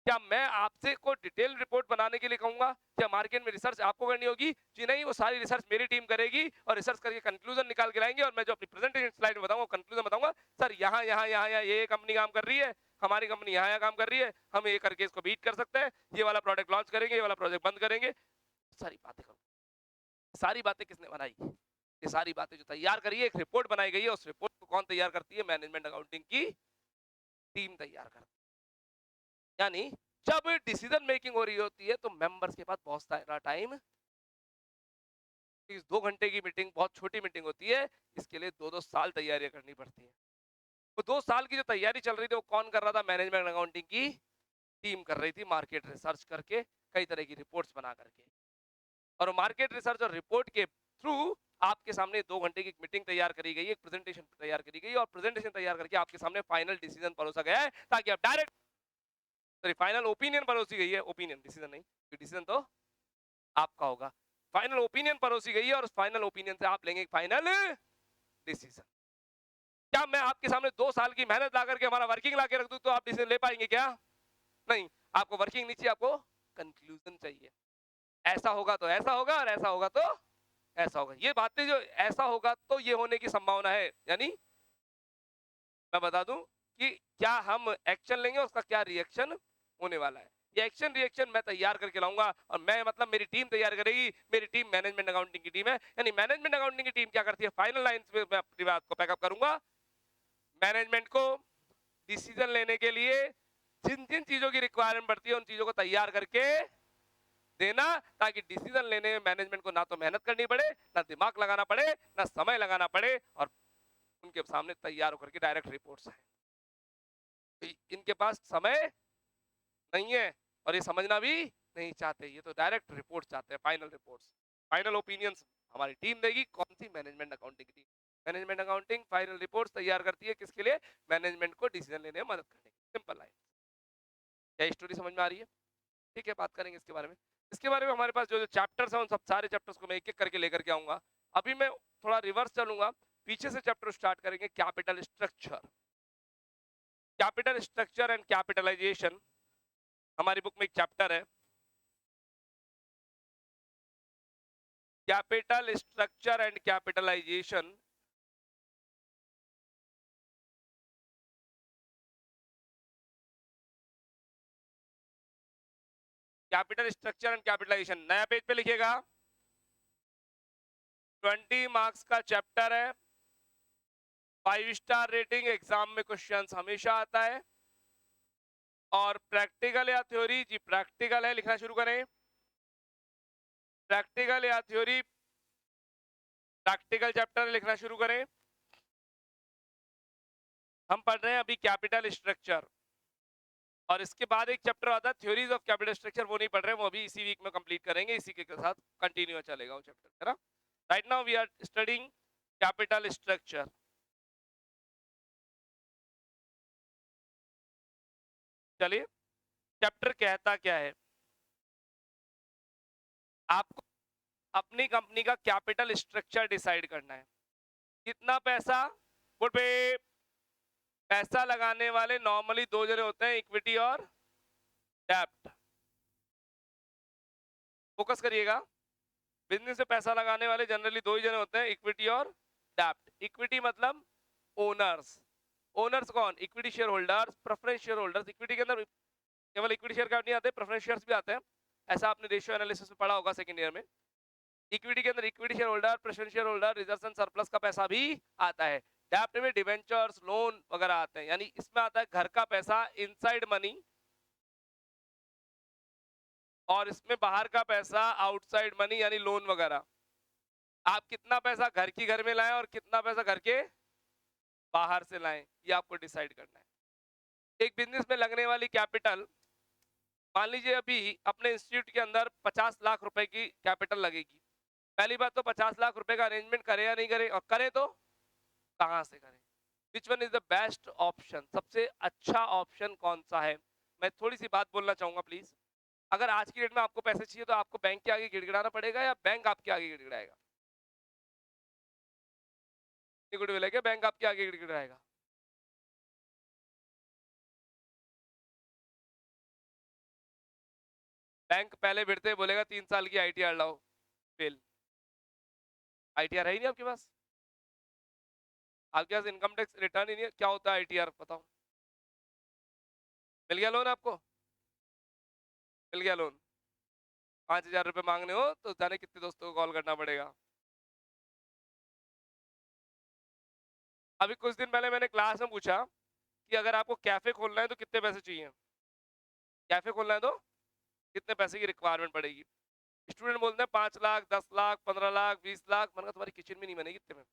[SPEAKER 1] क्या मैं आपसे कोई डिटेल रिपोर्ट बनाने के लिए कहूंगा? क्या मार्केट में रिसर्च आपको करनी होगी? जी नहीं, वो सारी रिसर्च मेरी टीम करेगी और रिसर्च करके कंक्लूजन निकाल के लाएंगे, और मैं जो अपनी प्रेजेंटेशन स्लाइड में बताऊंगा कंक्लूजन बताऊंगा, सर यहाँ यहाँ यहाँ यहाँ ये कंपनी काम कर रही है, हमारी कंपनी यहाँ यहाँ काम कर रही है, हम ये करके इसको बीट कर सकते हैं, ये वाला प्रोडक्ट लॉन्च करेंगे, ये वाला प्रोजेक्ट बंद करेंगे। सारी बातें करूँ। सारी बातें किसने बनाई? ये सारी बातें जो तैयार करी है, एक रिपोर्ट बनाई गई है, उस रिपोर्ट को कौन तैयार करती है? मैनेजमेंट अकाउंटिंग की टीम तैयार करती है। यानी जब डिसीजन मेकिंग हो रही होती है तो मेंबर्स के पास बहुत सारा टाइम, इस 2 घंटे की मीटिंग बहुत छोटी मीटिंग होती है, इसके लिए 2-2 साल तैयारियां करनी पड़ती है। वो 2 साल की जो तैयारी चल रही थी वो कौन कर रहा था? मैनेजमेंट अकाउंटिंग की टीम कर रही थी, मार्केट रिसर्च करके, कई तरह की रिपोर्ट्स बना करके। और मार्केट रिसर्च और रिपोर्ट के थ्रू आपके सामने 2 घंटे की मीटिंग तैयार करी गई, एक प्रेजेंटेशन तैयार करी गई, और प्रेजेंटेशन तैयार करके आपके सामने फाइनल डिसीजन परोसा गया है, ताकि आप डायरेक्ट, सॉरी, फाइनल ओपिनियन परोसी गई है, ओपिनियन डिसीजन नहीं, डिसीजन तो आपका होगा। फाइनल ओपिनियन परोसी गई है और उस फाइनल ओपिनियन से आप लेंगे फाइनल डिसीजन। क्या मैं आपके सामने 2 साल की मेहनत ला करके हमारा वर्किंग ला के रख दूं तो आप डिसीजन ले पाएंगे क्या? नहीं, आपको वर्किंग नहीं चाहिए, आपको कंक्लूजन चाहिए। ऐसा होगा तो ऐसा होगा, और ऐसा होगा तो ऐसा होगा। ये बातें जो ऐसा होगा तो ये होने की संभावना है, यानी मैं बता दूं कि क्या हम एक्शन लेंगे, उसका क्या रिएक्शन होने वाला है। ये एक्शन रिएक्शन मैं तैयार करके लाऊंगा, और मैं मतलब मेरी टीम तैयार करेगी। मेरी टीम मैनेजमेंट अकाउंटिंग की टीम है, यानी मैनेजमेंट अकाउंटिंग की टीम क्या करती है? फाइनल लाइन में मैं अपनी बात को पैकअप करूंगा। मैनेजमेंट को डिसीजन लेने के लिए जिन जिन चीजों की रिक्वायरमेंट पड़ती है उन चीजों को तैयार करके देना, ताकि डिसीजन लेने में मैनेजमेंट को ना तो मेहनत करनी पड़े, ना दिमाग लगाना पड़े, ना समय लगाना पड़े, और उनके सामने तैयार होकर के डायरेक्ट रिपोर्ट्स है। इनके पास समय नहीं है और ये समझना भी नहीं चाहते, ये तो डायरेक्ट रिपोर्ट चाहते हैं, फाइनल रिपोर्ट्स, फाइनल ओपिनियंस हमारी टीम देगी। कौन सी? मैनेजमेंट अकाउंटिंग की team. Management accounting final reports तैयार करती है, किसके लिए? मैनेजमेंट को डिसीजन लेने में मदद करने की। Simple line. क्या स्टोरी समझ में आ रही है? ठीक है, बात करेंगे इसके बारे में। इसके बारे में हमारे पास जो जो चैप्टर्स हैं उन सब सारे चैप्टर्स को मैं एक एक करके लेकर के आऊंगा। अभी मैं थोड़ा रिवर्स चलूंगा, पीछे से चैप्टर स्टार्ट करेंगे। Capital structure, capital structure and capitalization हमारी बुक में एक चैप्टर है। Capital structure and capitalization, capital structure and capitalization नया पेज पे लिखिएगा। 20 मार्क्स का चैप्टर है, 5 स्टार रेटिंग, एग्जाम में क्वेश्चंस हमेशा आता है। और प्रैक्टिकल या थ्योरी? जी प्रैक्टिकल है, लिखना शुरू करें। प्रैक्टिकल या थ्योरी? प्रैक्टिकल चैप्टर लिखना शुरू करें। हम पढ़ रहे हैं अभी कैपिटल स्ट्रक्चर, और इसके बाद एक चैप्टर आता है थ्योरीज ऑफ कैपिटल स्ट्रक्चर, वो नहीं पढ़ रहे हैं, वो अभी इसी वीक में कंप्लीट करेंगे, इसी के साथ कंटिन्यू चलेगा वो चैप्टर, है ना। Right now we are studying capital structure. चलिए, चैप्टर कहता क्या है? आपको अपनी कंपनी का कैपिटल स्ट्रक्चर डिसाइड करना है। कितना पैसा? बोल पे, पैसा लगाने वाले नॉर्मली 2 जने होते हैं, इक्विटी और डेब्ट। फोकस करिएगा, बिजनेस में पैसा लगाने वाले जनरली 2 ही जने होते हैं, इक्विटी और डेब्ट। इक्विटी मतलब ओनर्स। ओनर्स कौन? Equity share holders, preference share holders. Equity के अंदर केवल इक्विटी शेयर का नहीं आते, प्रेफरेंस शेयर्स भी आते हैं, ऐसा आपने रेशियो एनालिसिस में पढ़ा होगा सेकंड ईयर में। इक्विटी के अंदर equity share holder, preference share holder, reserves and surplus का पैसा भी आता है। डेब्ट में डिवेंचर्स, लोन वगैरह आते हैं, यानी इसमें आता है घर का पैसा, इनसाइड मनी, और इसमें बाहर का पैसा, आउटसाइड मनी, यानी लोन वगैरह। आप कितना पैसा घर की घर में लाएं और कितना पैसा घर के बाहर से लाएं, ये आपको डिसाइड करना है। एक बिजनेस में लगने वाली कैपिटल, मान लीजिए अभी अपने इंस्टीट्यूट के अंदर 50 लाख रुपए की कैपिटल लगेगी। पहली बात तो 50 लाख रुपए का अरेंजमेंट करे या नहीं करे, और करे तो कहां से करें, which one is the best option, सबसे अच्छा ऑप्शन कौन सा है। मैं थोड़ी सी बात बोलना चाहूंगा प्लीज। अगर आज की डेट में आपको पैसे चाहिए तो आपको बैंक के आगे गिड़गिड़ाना पड़ेगा या बैंक आपके आगे गिड़गिड़ाएगा? गुडविल है क्या बैंक आपके आगे गिड़गिड़ाएगा? बैंक पहले भिड़ते बोलेगा 3 साल की आईटीआर लाओ, फेल। आईटीआर है ही नहीं आपके पास, आपके पास इनकम टैक्स रिटर्न ही नहीं है। क्या होता है आईटीआर बताओ? मिल गया लोन आपको? मिल गया लोन, 5,000 रुपए मांगने हो तो जाने कितने दोस्तों को कॉल करना पड़ेगा। अभी कुछ दिन पहले मैंने क्लास में पूछा कि अगर आपको कैफे खोलना है तो कितने पैसे चाहिए, कैफे खोलना है तो कितने पैसे की रिक्वायरमेंट पड़ेगी। स्टूडेंट बोलते हैं 5 लाख, 10 लाख, 15 लाख, 20 लाख। मैंने कहा तुम्हारी किचन भी नहीं बनेगी इतने में।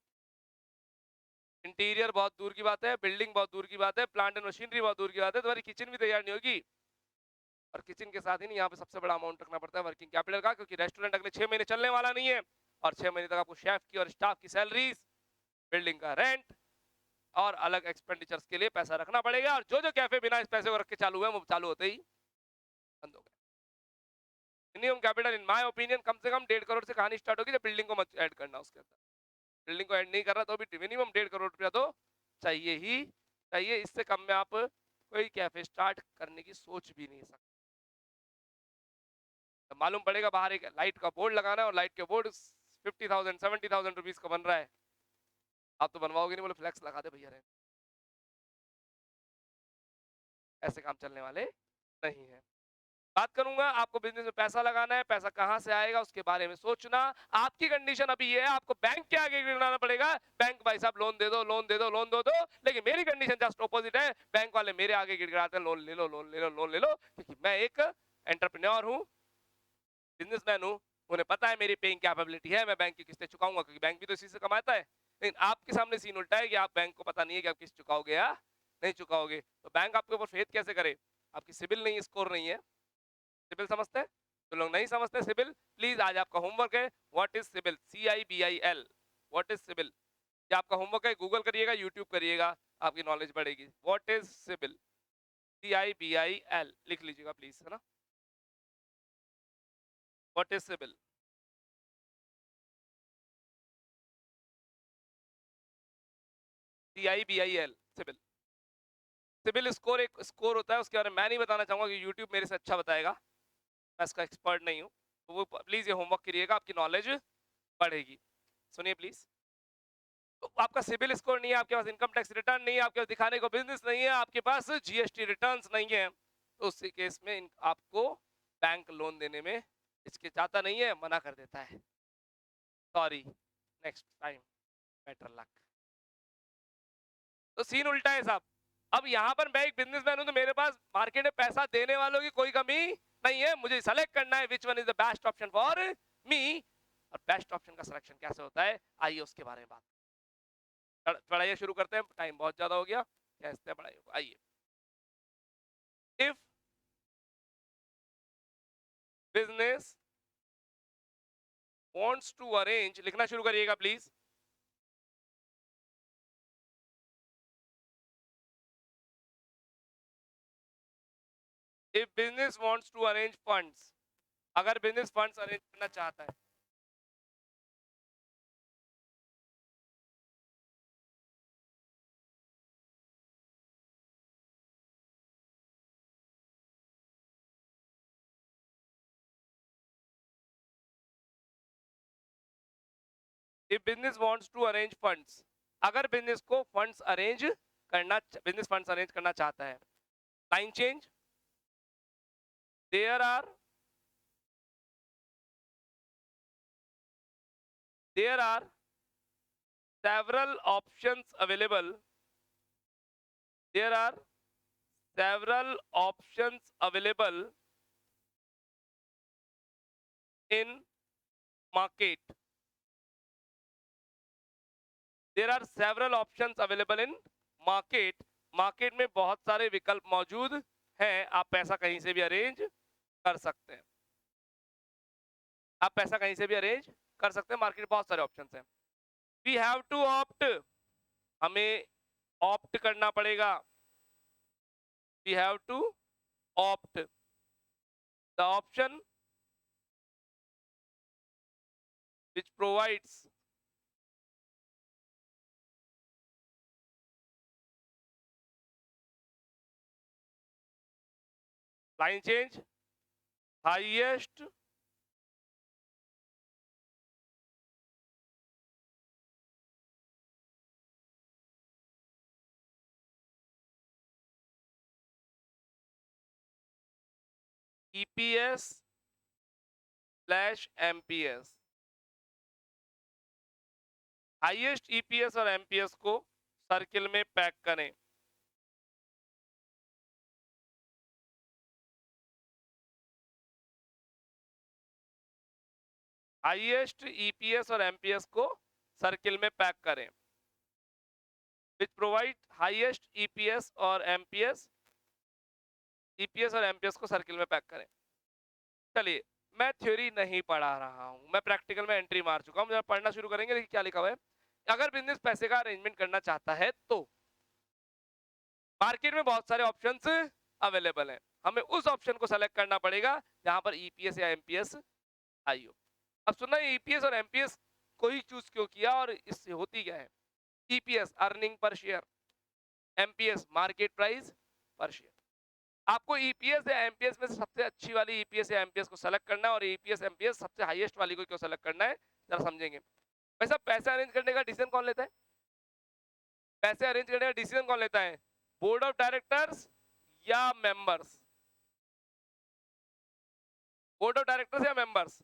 [SPEAKER 1] इंटीरियर बहुत दूर की बात है, बिल्डिंग बहुत दूर की बात है, प्लांट एंड मशीनरी बहुत दूर की बात है, तुम्हारी किचन भी तैयार नहीं होगी। और किचन के साथ ही नहीं, यहाँ पे सबसे बड़ा अमाउंट रखना पड़ता है वर्किंग कैपिटल का, क्योंकि रेस्टोरेंट अगले 6 महीने चलने वाला नहीं है, और 6 महीने तक आपको शेफ की और स्टाफ की सैलरीज, बिल्डिंग का रेंट और अलग एक्सपेंडिचर्स के लिए पैसा रखना पड़ेगा। और जो जो कैफे बिना इस पैसे को रख के चालू है वो चालू होते ही बंद हो गए। Minimum capital in my opinion कम से कम 1.5 करोड़ से कहानी स्टार्ट होगी, जब बिल्डिंग को मत ऐड करना उसके अंदर। बिल्डिंग को ऐड नहीं कर रहा तो भी मिनिमम 1.5 करोड़ रुपया तो चाहिए ही चाहिए। इससे कम में आप कोई कैफे स्टार्ट करने की सोच भी नहीं सकते। तो मालूम पड़ेगा बाहर एक लाइट का बोर्ड लगाना है और लाइट के बोर्ड 50,000 70,000 रुपीज का बन रहा है, आप तो बनवाओगे नहीं, बोले फ्लैक्स लगा दे भैया, ऐसे काम चलने वाले नहीं है। बात करूंगा, आपको बिजनेस में पैसा लगाना है, पैसा कहां से आएगा उसके बारे में सोचना। आपकी कंडीशन अभी ये है, आपको बैंक के आगे गिड़गिड़ाना पड़ेगा, बैंक भाई साहब लोन दे दो, लोन दे दो, लोन दे दो। लेकिन मेरी कंडीशन जस्ट ऑपोजिट है, बैंक वाले मेरे आगे गिड़गिड़ाते हैं, लोन ले लो, लोन ले लो, लोन ले लो, क्योंकि मैं एक एंटरप्रेन्योर हूँ, बिजनेसमैन हूँ। उन्हें पता है मेरी पेइंग कैपेबिलिटी है, मैं बैंक की किस्तें चुकाऊंगा, क्योंकि बैंक भी तो इसी से कमाता है। लेकिन आपके सामने सीन उल्टा है कि आप बैंक को पता नहीं है कि आप किस्त चुकाओगे या नहीं चुकाओगे, तो बैंक आपके ऊपर फेथ कैसे करे? आपकी सिबिल नहीं, स्कोर नहीं है। सिबिल समझते हैं तो लोग नहीं समझते सिबिल। प्लीज आज आपका होमवर्क है, what is CIBIL, CIBIL, what is CIBIL. ये आपका होमवर्क है, गूगल करिएगा, यूट्यूब करिएगा, आपकी नॉलेज बढ़ेगी। व्हाट इज सिबिल, CIBIL लिख लीजिएगा प्लीज, है ना। What is CIBIL, CIBIL, CIBIL. CIBIL score एक स्कोर होता है, उसके बारे में मैं नहीं बताना चाहूंगा कि यूट्यूब मेरे से अच्छा बताएगा, मैं इसका एक्सपर्ट नहीं हूँ। तो वो प्लीज ये होमवर्क करिएगा, आपकी नॉलेज बढ़ेगी। सुनिए प्लीज, तो आपका सिबिल स्कोर नहीं है, आपके पास इनकम टैक्स रिटर्न नहीं है, आपके पास दिखाने को बिजनेस नहीं है, आपके पास GST रिटर्न्स नहीं है, तो उसी केस में आपको बैंक लोन देने में हिचकिचाता नहीं है, मना कर देता है, sorry next time better luck. तो सीन उल्टा है साहब। अब यहाँ पर मैं एक बिजनेसमैन हूं, तो मेरे पास मार्केट में पैसा देने वालों की कोई कमी नहीं है, मुझे सेलेक्ट करना है which one is the best option for me. और बेस्ट ऑप्शन का सिलेक्शन कैसे होता है, आइए उसके बारे में बात। पढ़ाई शुरू करते हैं, टाइम बहुत ज्यादा हो गया, कैसे पढ़ाई को, आइए। If business wants to arrange, लिखना शुरू करिएगा please. If business wants to arrange funds, अगर बिजनेस फंड्स अरेंज करना चाहता है, if business wants to arrange funds, अगर बिजनेस को फंड्स अरेंज करना, बिजनेस फंड्स अरेंज करना चाहता है। Line change, there are there are several options available. There are several options available in market. There are several options available in market. Market में बहुत सारे विकल्प मौजूद हैं, आप पैसा कहीं से भी अरेंज कर सकते हैं। आप पैसा कहीं से भी अरेंज कर सकते हैं, मार्केट में बहुत सारे ऑप्शंस हैं। वी हैव टू ऑप्ट, हमें ऑप्ट करना पड़ेगा। We have to opt the option which provides line change highest EPS / MPS। Highest EPS और MPS को सर्किल में पैक करें। हाईएस्ट EPS और MPS को सर्किल में पैक करें। विच प्रोवाइड हाईएस्ट EPS और MPS, EPS और MPS को सर्किल में पैक करें। चलिए, मैं थ्योरी नहीं पढ़ा रहा हूं, मैं प्रैक्टिकल में एंट्री मार चुका हूं। जब पढ़ना शुरू करेंगे देखिए क्या लिखा हुआ है। अगर बिजनेस पैसे का अरेंजमेंट करना चाहता है तो मार्केट में बहुत सारे ऑप्शंस अवेलेबल हैं, हमें उस ऑप्शन को सेलेक्ट करना पड़ेगा जहां पर EPS या MPS आई हो। अब सुनना, EPS और MPS को ही चूज क्यों किया और इससे होती क्या है। EPS earning per share, MPS market price पर शेयर। आपको EPS या MPS में से सबसे अच्छी वाली EPS या MPS को सेलेक्ट करना है, और EPS MPS सबसे हाईएस्ट वाली को क्यों सेलेक्ट करना है जरा समझेंगे। वैसे पैसे अरेंज करने का डिसीजन कौन लेता है? पैसे अरेंज करने का डिसीजन कौन लेता है? बोर्ड ऑफ डायरेक्टर्स या मेंबर्स? बोर्ड ऑफ डायरेक्टर्स या मेंबर्स?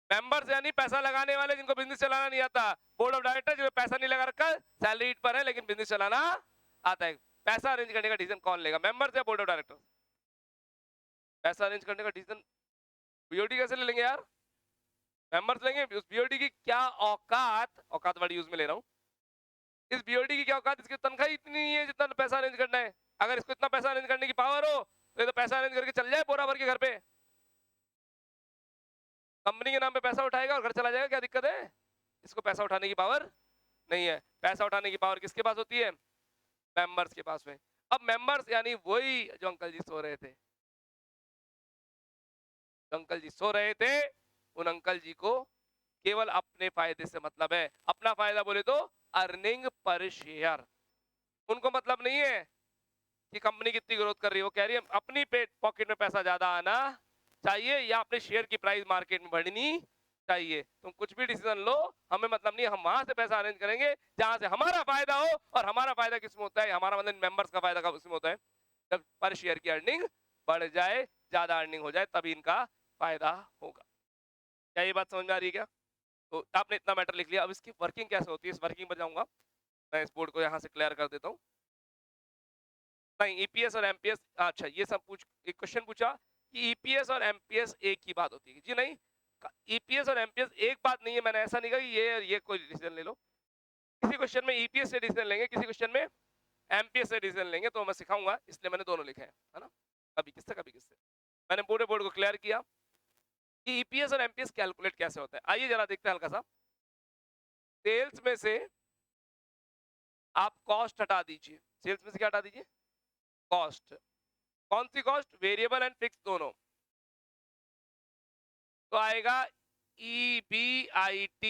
[SPEAKER 1] मेंबर्स यानी पैसा लगाने वाले जिनको बिजनेस चलाना नहीं आता। बोर्ड ऑफ डायरेक्टर जो पैसा नहीं लगा रखा, सैलरी पर है लेकिन बिजनेस चलाना आता है। पैसा अरेंज करने का डिसीजन कौन लेगा, मेंबर्स या बोर्ड ऑफ डायरेक्टर? पैसा अरेंज करने का डिसीजन BOD कैसे ले लेंगे यार? मेंबर्स लेंगे। उस BOD की क्या औकात, औकात वर्ड यूज में ले रहा हूं, इस BOD की क्या औकात, इसकी तनख्वाह इतनी नहीं है जितना पैसा अरेंज करना है। अगर इसको इतना पैसा अरेंज करने की पावर हो तो ये तो पैसा अरेंज करके चल जाए बोरा भर के घर पे, कंपनी के नाम पे पैसा उठाएगा और घर चला जाएगा। क्या दिक्कत है? इसको पैसा उठाने की पावर नहीं है। पैसा उठाने की पावर किसके पास होती है? मेंबर्स के पास में। अब मेंबर्स यानी वही जो अंकल जी सो रहे थे, जो अंकल जी सो रहे थे, उन अंकल जी को केवल अपने फायदे से मतलब है। अपना फायदा बोले तो अर्निंग पर शेयर। उनको मतलब नहीं है कि कंपनी कितनी ग्रोथ कर रही है, वो कह रही है अपनी पेट पॉकेट में पैसा ज्यादा आना चाहिए या अपने शेयर की प्राइस मार्केट में बढ़नी चाहिए। तुम कुछ भी डिसीजन लो, हमें मतलब नहीं, हम वहां से पैसा अरेंज करेंगे जहां से हमारा फायदा हो। और हमारा फायदा किसमें होता है? हमारा मतलब मेंबर्स का फायदा कब उसमें होता है? जब पर शेयर की अर्निंग बढ़ जाए, ज्यादा अर्निंग हो जाए, तभी इनका फायदा होगा। क्या ये बात समझ में आ रही है क्या? तो आपने इतना मैटर लिख लिया, अब इसकी वर्किंग कैसे होती है, इस वर्किंग पर जाऊंगा। मैं इस बोर्ड को यहाँ से क्लियर कर देता हूँ। नहीं, EPS और MPS, अच्छा ये सब एक क्वेश्चन पूछा कि EPS और MPS एक ही बात होती है जी? नहीं, EPS और MPS एक बात नहीं है। मैंने ऐसा नहीं कहा कि ये कोई डिसीजन ले लो। किसी क्वेश्चन में EPS से डिसीजन लेंगे, किसी क्वेश्चन में MPS से डिसीजन लेंगे, तो मैं सिखाऊंगा, इसलिए मैंने दोनों लिखे हैं, है ना। कभी किससे कभी किससे। मैंने पूरे बोर्ड को क्लियर किया कि EPS और MPS कैलकुलेट कैसे होता है। आइए जरा देखते हैं हल्का सा। सेल्स में से आप कॉस्ट हटा दीजिए। सेल्स में से क्या हटा दीजिए? कॉस्ट। कौन सी कॉस्ट? वेरिएबल एंड फिक्स दोनों। तो आएगा EBIT।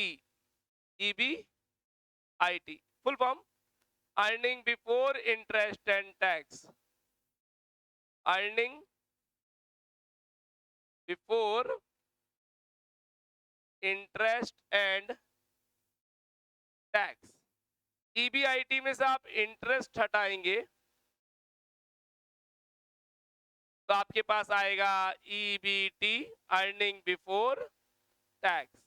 [SPEAKER 1] EBIT full form earning before interest and tax. Earning before interest and tax. EBIT में से आप इंटरेस्ट हटाएंगे तो आपके पास आएगा EBT, अर्निंग बिफोर टैक्स।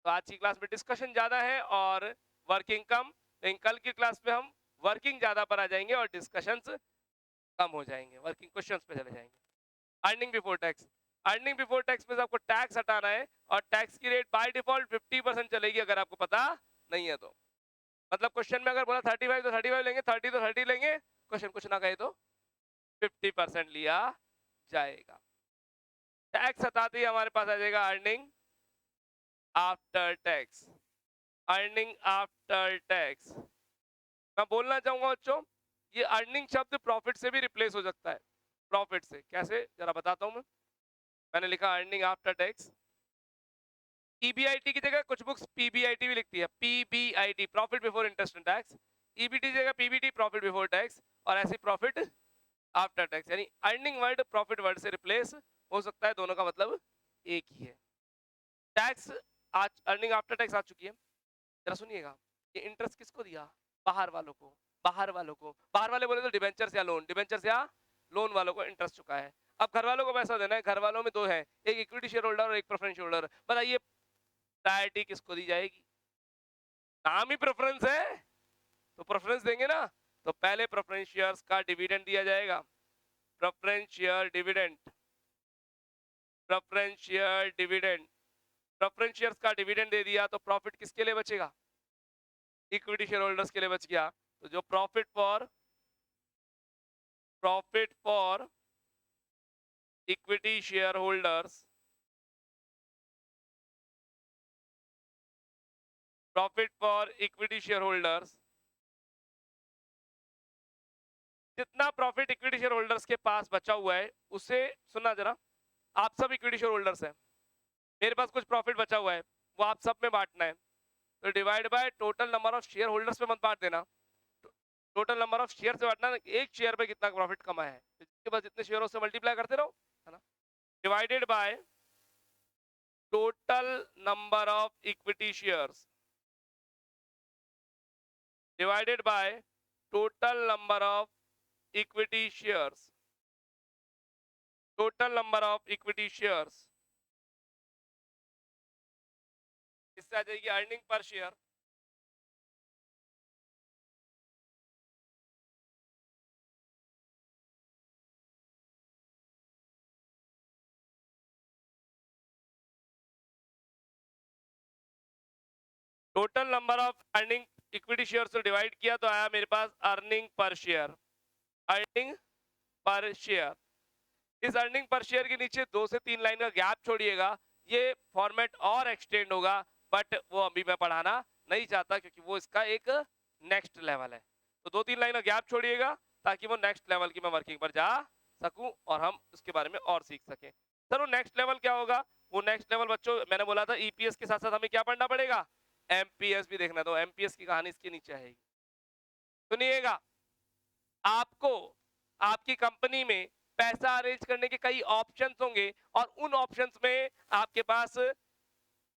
[SPEAKER 1] तो आज की क्लास में डिस्कशन ज्यादा है और वर्किंग कम, लेकिन कल की क्लास में हम वर्किंग ज्यादा पर आ जाएंगे और डिस्कशंस कम हो जाएंगे, वर्किंग क्वेश्चंस पे चले जाएंगे। Earning before tax, earning before tax में आपको टैक्स हटाना है और टैक्स की रेट बाय डिफॉल्ट 50% चलेगी अगर आपको पता नहीं है तो। मतलब क्वेश्चन में अगर बोला 35 तो 35 लेंगे, 30 तो 30 लेंगे, क्वेश्चन कुछ ना कहे तो 50% लिया जाएगा। टैक्स हटाते ही हमारे पास आ जाएगा earning after tax. Earning after tax मैं बोलना चाहूंगा बच्चों, ये अर्निंग शब्द प्रॉफिट से भी रिप्लेस हो सकता है। प्रॉफिट से कैसे जरा बताता हूं मैं। मैंने लिखा अर्निंग आफ्टर टैक्स, ईबीआईटी की जगह कुछ बुक्स पीबीआईटी भी लिखती है, PBIT profit before interest and tax, EBT जगह पीबीटी प्रॉफिट बिफोर टैक्स, और ऐसी प्रॉफिट आफ्टर टैक्स, यानी अर्निंग वर्ड प्रॉफिट वर्ड से रिप्लेस हो सकता है, दोनों का मतलब एक ही है। टैक्स आज अर्निंग आफ्टर टैक्स आ चुकी है, जरा सुनिएगा। ये इंटरेस्ट किसको दिया? बाहर वालों को। बाहर वालों को, बाहर वाले बोले तो डिबेंचर्स या लोन, डिबेंचर्स या लोन वालों को इंटरेस्ट चुका है। अब घर वालों को पैसा देना है, घर वालों में दो है, एक इक्विटी शेयर होल्डर और एक प्रेफरेंस होल्डर। बताइए प्रायोरिटी किसको दी जाएगी? नाम ही प्रेफरेंस है तो प्रेफरेंस देंगे ना। तो पहले प्रेफरेंस शेयर्स का डिविडेंड दिया जाएगा, preference share dividend, preference share dividend. Preference shares का डिविडेंड दे दिया तो प्रॉफिट किसके लिए बचेगा? इक्विटी शेयर होल्डर्स के लिए बच गया। तो जो profit for equity share holders, profit for equity share holders, जितना प्रॉफिट इक्विटी शेयर होल्डर्स के पास बचा हुआ है उसे, सुनना जरा, आप सब इक्विटी शेयर होल्डर्स हैं, मेरे पास कुछ प्रॉफिट बचा हुआ है, वो आप सब में बांटना है। तो divide by total number of share holders पे मत बांट देना, टोटल नंबर ऑफ शेयर से बांटना, एक शेयर पे कितना प्रॉफिट कमाया है, इसके बाद जितने शेयरों से मल्टीप्लाई करते रहो, है ना। Divided by total number of equity shares, divided by total number of equity shares, total number of equity shares, इससे आ जाएगी earning per share. Total number of earning equity share से डिवाइड किया तो आया मेरे पास earning per share, earning per share. इस earning per share के नीचे 2 से 3 लाइन का गैप छोड़िएगा, ये फॉर्मेट और एक्सटेंड होगा, बट वो अभी मैं पढ़ाना नहीं चाहता क्योंकि वो इसका एक नेक्स्ट लेवल है। तो 2-3 लाइन का गैप छोड़िएगा ताकि वो नेक्स्ट लेवल की मैं वर्किंग पर जा सकूं और हम उसके बारे में और सीख सकें। सर वो नेक्स्ट लेवल क्या होगा? वो नेक्स्ट लेवल बच्चों मैंने बोला था ईपीएस के साथ साथ हमें क्या पढ़ना पड़ेगा? एमपीएस भी देखना। तो एमपीएस की कहानी इसके नीचे आएगी, सुनिएगा। आपको आपकी कंपनी में पैसा अरेंज करने के कई ऑप्शंस होंगे और उन ऑप्शंस में आपके पास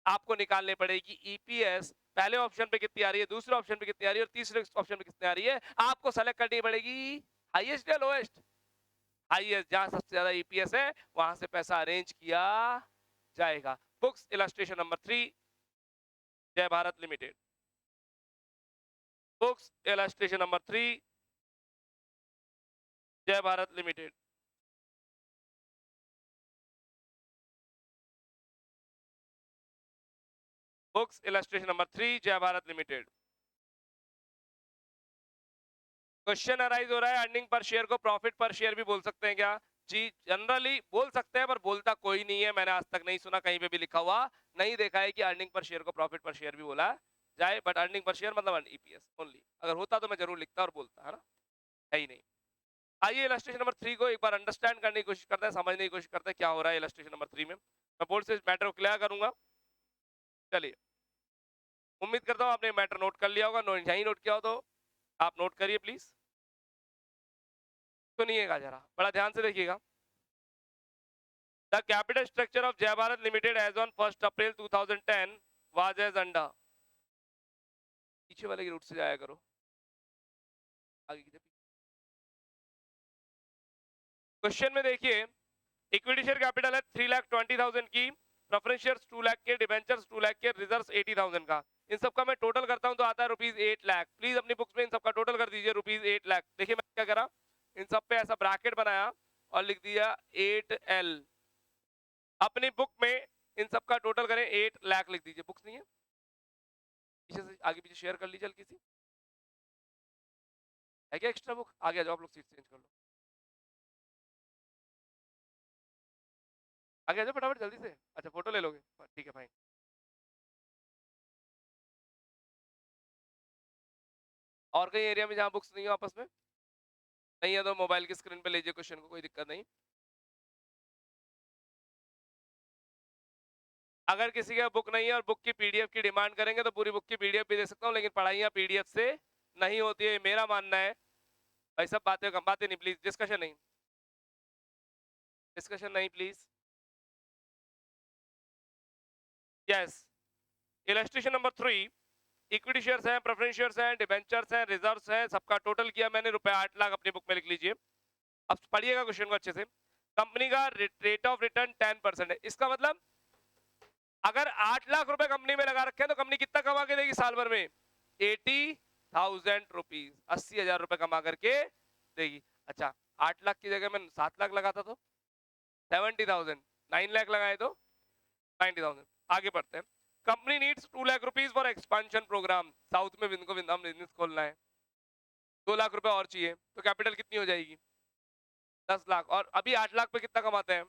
[SPEAKER 1] आपको निकालने पड़ेगी ईपीएस। पहले ऑप्शन पे कितनी आ रही है, दूसरे ऑप्शन पे कितनी आ रही है और तीसरे ऑप्शन पे कितनी आ रही है, आपको सेलेक्ट करनी पड़ेगी हाईएस्ट या लोएस्ट। हाईएस्ट, जहां सबसे ज्यादा ईपीएस है वहां से पैसा अरेंज किया जाएगा। बुक्स इलस्ट्रेशन नंबर 3, जय Bharat limited. Books illustration number 3, जय Bharat limited. Books illustration number 3, जय भारत लिमिटेड। क्वेश्चन अराइज हो रहा है अर्निंग पर शेयर को प्रॉफिट पर शेयर भी बोल सकते हैं क्या? जी जनरली बोल सकते हैं पर बोलता कोई नहीं है, मैंने आज तक नहीं सुना कहीं पे भी लिखा हुआ नहीं देखा है कि अर्निंग पर शेयर को प्रॉफिट पर शेयर भी बोला जाए, बट अर्निंग पर शेयर मतलब ईपीएस ओनली। अगर होता तो मैं जरूर लिखता और बोलता, है ना, है ही नहीं। आइए इलस्ट्रेशन नंबर 3 को एक बार अंडरस्टैंड करने की कोशिश करते हैं, समझने की कोशिश करते हैं क्या हो रहा है इलस्ट्रेशन नंबर 3 में। मैं बोर्ड से इस मैटर को क्लियर करूंगा। चलिए, उम्मीद करता हूं आपने मैटर नोट कर लिया होगा, नहीं नोट किया हो तो आप नोट करिए प्लीज। सुनिएगा जरा, बड़ा ध्यान से देखिएगा। The capital structure of Jai Bharat limited as on 1 April 2010 was as under. पीछे वाले की रूट से जाया करो, आगे की। क्वेश्चन में देखिए, इक्विटी शेयर कैपिटल है 3,20,000 की, प्रेफरेंस शेयर्स 2 लाख के, डिबेंचर्स 2 लाख के, रिजर्व्स 80,000 का। इन सबका मैं टोटल करता हूं तो आता है रुपीज 8 लाख। प्लीज अपनी बुक्स में इन सबका टोटल कर दीजिए रुपीज 8 लाख। देखिए मैं क्या करा, इन सब पे ऐसा ब्रैकेट बनाया और लिख दिया 8L। अपनी बुक में इन सबका टोटल करें 8 लाख लिख दीजिए। बुक्स नहीं है, पीछे से आगे पीछे शेयर कर लीजिए हल्की सी। है क्या एक्स्ट्रा बुक? आगे आ जाओ आप लोग, सीट चेंज कर लो। आगे आ जाओ फटाफट जल्दी से। अच्छा फोटो ले लोगे, ठीक है भाई। और कहीं एरिया में जहां बुक्स नहीं हो आपस में? नहीं है तो मोबाइल की स्क्रीन पे लीजिए क्वेश्चन को, कोई दिक्कत नहीं। अगर किसी का बुक नहीं है और बुक की पीडीएफ की डिमांड करेंगे तो पूरी बुक की पीडीएफ भी दे सकता हूँ, लेकिन पढ़ाइयाँ पीडीएफ से नहीं होती है, मेरा मानना है। भाई सब बातें नहीं प्लीज, डिस्कशन नहीं, डिस्कशन नहीं please. Yes, illustration number 3, equity shares हैं, प्रेफरेंस शेयर्स हैं, डिबेंचर्स हैं, रिजर्व्स हैं, सबका टोटल किया मैंने रुपए 8 लाख। अपनी बुक में लिख लीजिए। अब पढ़िएगा क्वेश्चन को अच्छे से। कंपनी का रेट ऑफ रिटर्न 10% है। इसका मतलब अगर 8 लाख रुपए कंपनी में लगा रखे हैं तो कंपनी कितना कमा के देगी साल भर में? 80,000 रुपीज, 80,000 रुपए कमा करके देगी। अच्छा 8 लाख की जगह मैं 7 लाख लगाता तो 70,000, 9 लाख लगाए तो 90,000। आगे बढ़ते हैं। Company needs 2 lakh rupees for expansion program. South में इनको बिजनेस खोलना है, 2 लाख रुपए और चाहिए, तो कैपिटल कितनी हो जाएगी? 10 लाख। और अभी 8 लाख पे कितना कमाते हैं?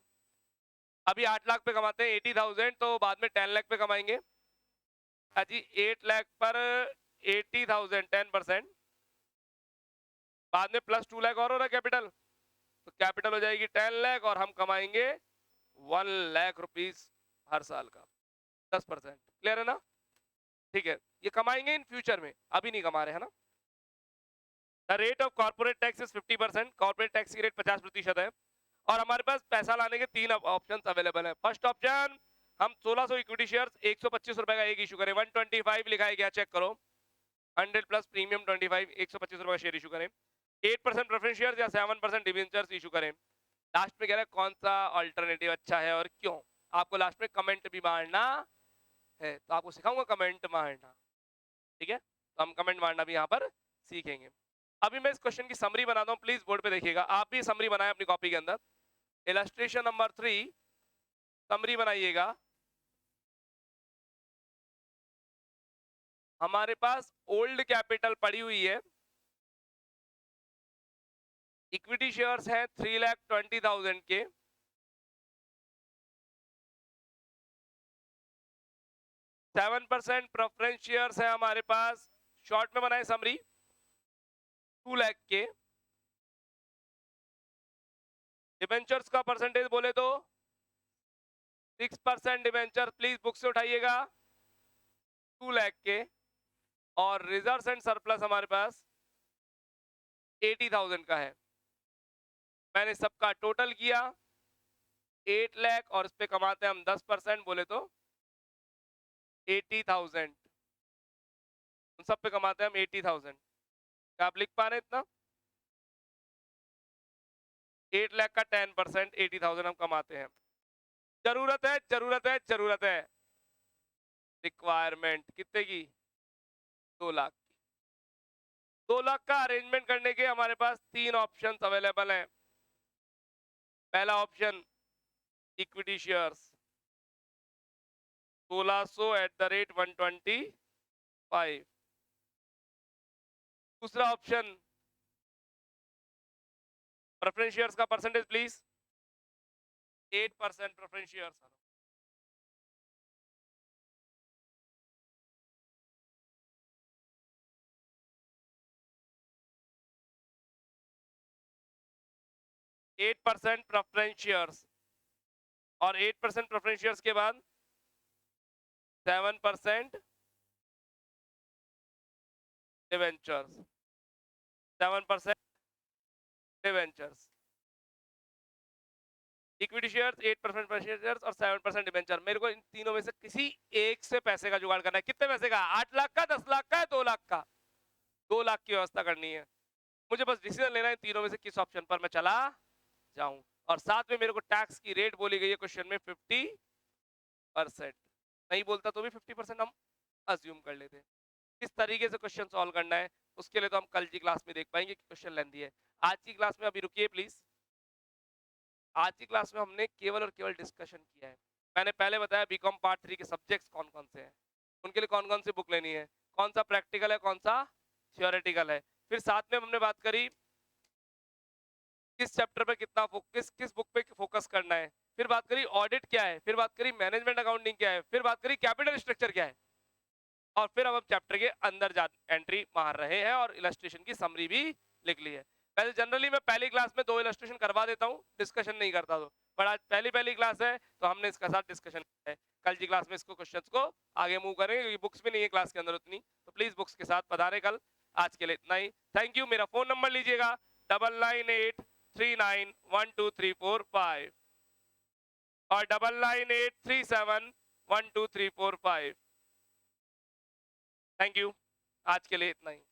[SPEAKER 1] अभी 8 लाख पे कमाते हैं 80,000, तो बाद में 10 लाख पे कमाएंगे। जी 8 लाख पर 80,000 10%, बाद में प्लस 2 लाख और हो रहा है कैपिटल, तो कैपिटल हो जाएगी 10 लाख और हम कमाएंगे 1 लाख रुपीस हर साल का, 10%। क्लियर है ना? ठीक है, ये कमाएंगे इन फ्यूचर में, अभी नहीं कमा रहे है ना। The rate of corporate tax is 50%, corporate tax की रेट 50% है। और हमारे पास पैसा लाने के 3 ऑप्शन अवेलेबल है। फर्स्ट ऑप्शन, हम 1600 इक्विटी शेयर्स 125 रुपए का एक इशू करें। 125 लिखा है क्या, चेक करो। 100 प्लस प्रीमियम 25, 125 रुपए का शेयर इशू करें। 8% प्रेफरेंस शेयर या 7% डिबेंचर्स इशू करें। लास्ट में कह रहा है कौन सा अल्टरनेटिव अच्छा है और क्यों। आपको लास्ट में कमेंट भी मारना है, तो आपको सिखाऊंगा कमेंट मारना, ठीक है? तो हम कमेंट मारना भी यहाँ पर सीखेंगे। अभी मैं इस क्वेश्चन की समरी बनाता हूँ, प्लीज बोर्ड पे देखिएगा। आप भी समरी बनाए अपनी कॉपी के अंदर। इलस्ट्रेशन नंबर 3, समरी बनाइएगा। हमारे पास ओल्ड कैपिटल पड़ी हुई है, इक्विटी शेयर्स हैं 3,20,000 के, 7% प्रेफरेंस शेयर्स है हमारे पास, शॉर्ट में बनाए समरी, 2 लाख के। डिबेंचर्स का परसेंटेज बोले तो 6% डिबेंचर, प्लीज बुक से उठाइएगा, 2 लाख के। और रिजर्व्स एंड सरप्लस हमारे पास 80,000 का है। मैंने सबका टोटल किया 8 लाख और इस पे कमाते हैं हम 10% बोले तो 80,000। उन सब पे कमाते हैं हम 80,000। क्या आप लिख पा रहे हैं इतना? 8 लाख का 10%, 80,000 हम कमाते हैं। जरूरत है, जरूरत है, जरूरत है। रिक्वायरमेंट कितने की? 2 लाख की। 2 लाख का अरेंजमेंट करने के हमारे पास 3 ऑप्शंस अवेलेबल हैं। पहला option equity shares 1600 at the rate 125। दूसरा ऑप्शन प्रेफरेंस शेयर्स का percentage please 8% preference shares. 8% preference shares और 8% प्रेफरेंस शेयर्स के बाद 7% debentures, 7% debentures. Equity shares 8% preference shares और 7% डिवेंचर। मेरे को इन तीनों में से किसी एक से पैसे का जुगाड़ करना है। कितने पैसे का? 8 लाख का, 10 लाख का, 2 लाख का? 2 लाख की व्यवस्था करनी है। मुझे बस डिसीजन लेना है तीनों में से किस ऑप्शन पर मैं चला जाऊं। और साथ में मेरे को टैक्स की रेट बोली गई है क्वेश्चन में 50 50%, नहीं बोलता तो भी 50% हम अज्यूम कर लेते हैं। किस तरीके से क्वेश्चन सॉल्व करना है उसके लिए तो हम कल की क्लास में देख पाएंगे कि क्वेश्चन लेंदी है। आज की क्लास में अभी रुकिए प्लीज। आज की क्लास में हमने केवल और केवल डिस्कशन किया है। मैंने पहले बताया बीकॉम पार्ट 3 के सब्जेक्ट्स कौन कौन से हैं, उनके लिए कौन कौन सी बुक लेनी है, कौन सा प्रैक्टिकल है कौन सा थियोरेटिकल है। फिर साथ में हमने बात करी किस चैप्टर पे कितना किस बुक पे फोकस करना है। फिर बात करी ऑडिट क्या है, फिर बात करी मैनेजमेंट अकाउंटिंग क्या है, फिर बात करी कैपिटल स्ट्रक्चर क्या है, और फिर अब हम चैप्टर के अंदर जा एंट्री मार रहे हैं और इलस्ट्रेशन की समरी भी लिख ली है। पहले जनरली मैं पहली क्लास में 2 इलस्ट्रेशन करवा देता हूँ, डिस्कशन नहीं करता तो, पर आज पहली क्लास है तो हमने इसका साथ डिस्कशन किया है। कल की क्लास में इसको क्वेश्चंस को आगे मूव करेंगे क्योंकि बुक्स भी नहीं है क्लास के अंदर उतनी, तो प्लीज बुक्स के साथ पधारे कल। आज के लिए इतना ही, थैंक यू। मेरा फोन नंबर लीजिएगा 9983912345 और 9983712345। थैंक यू, आज के लिए इतना ही।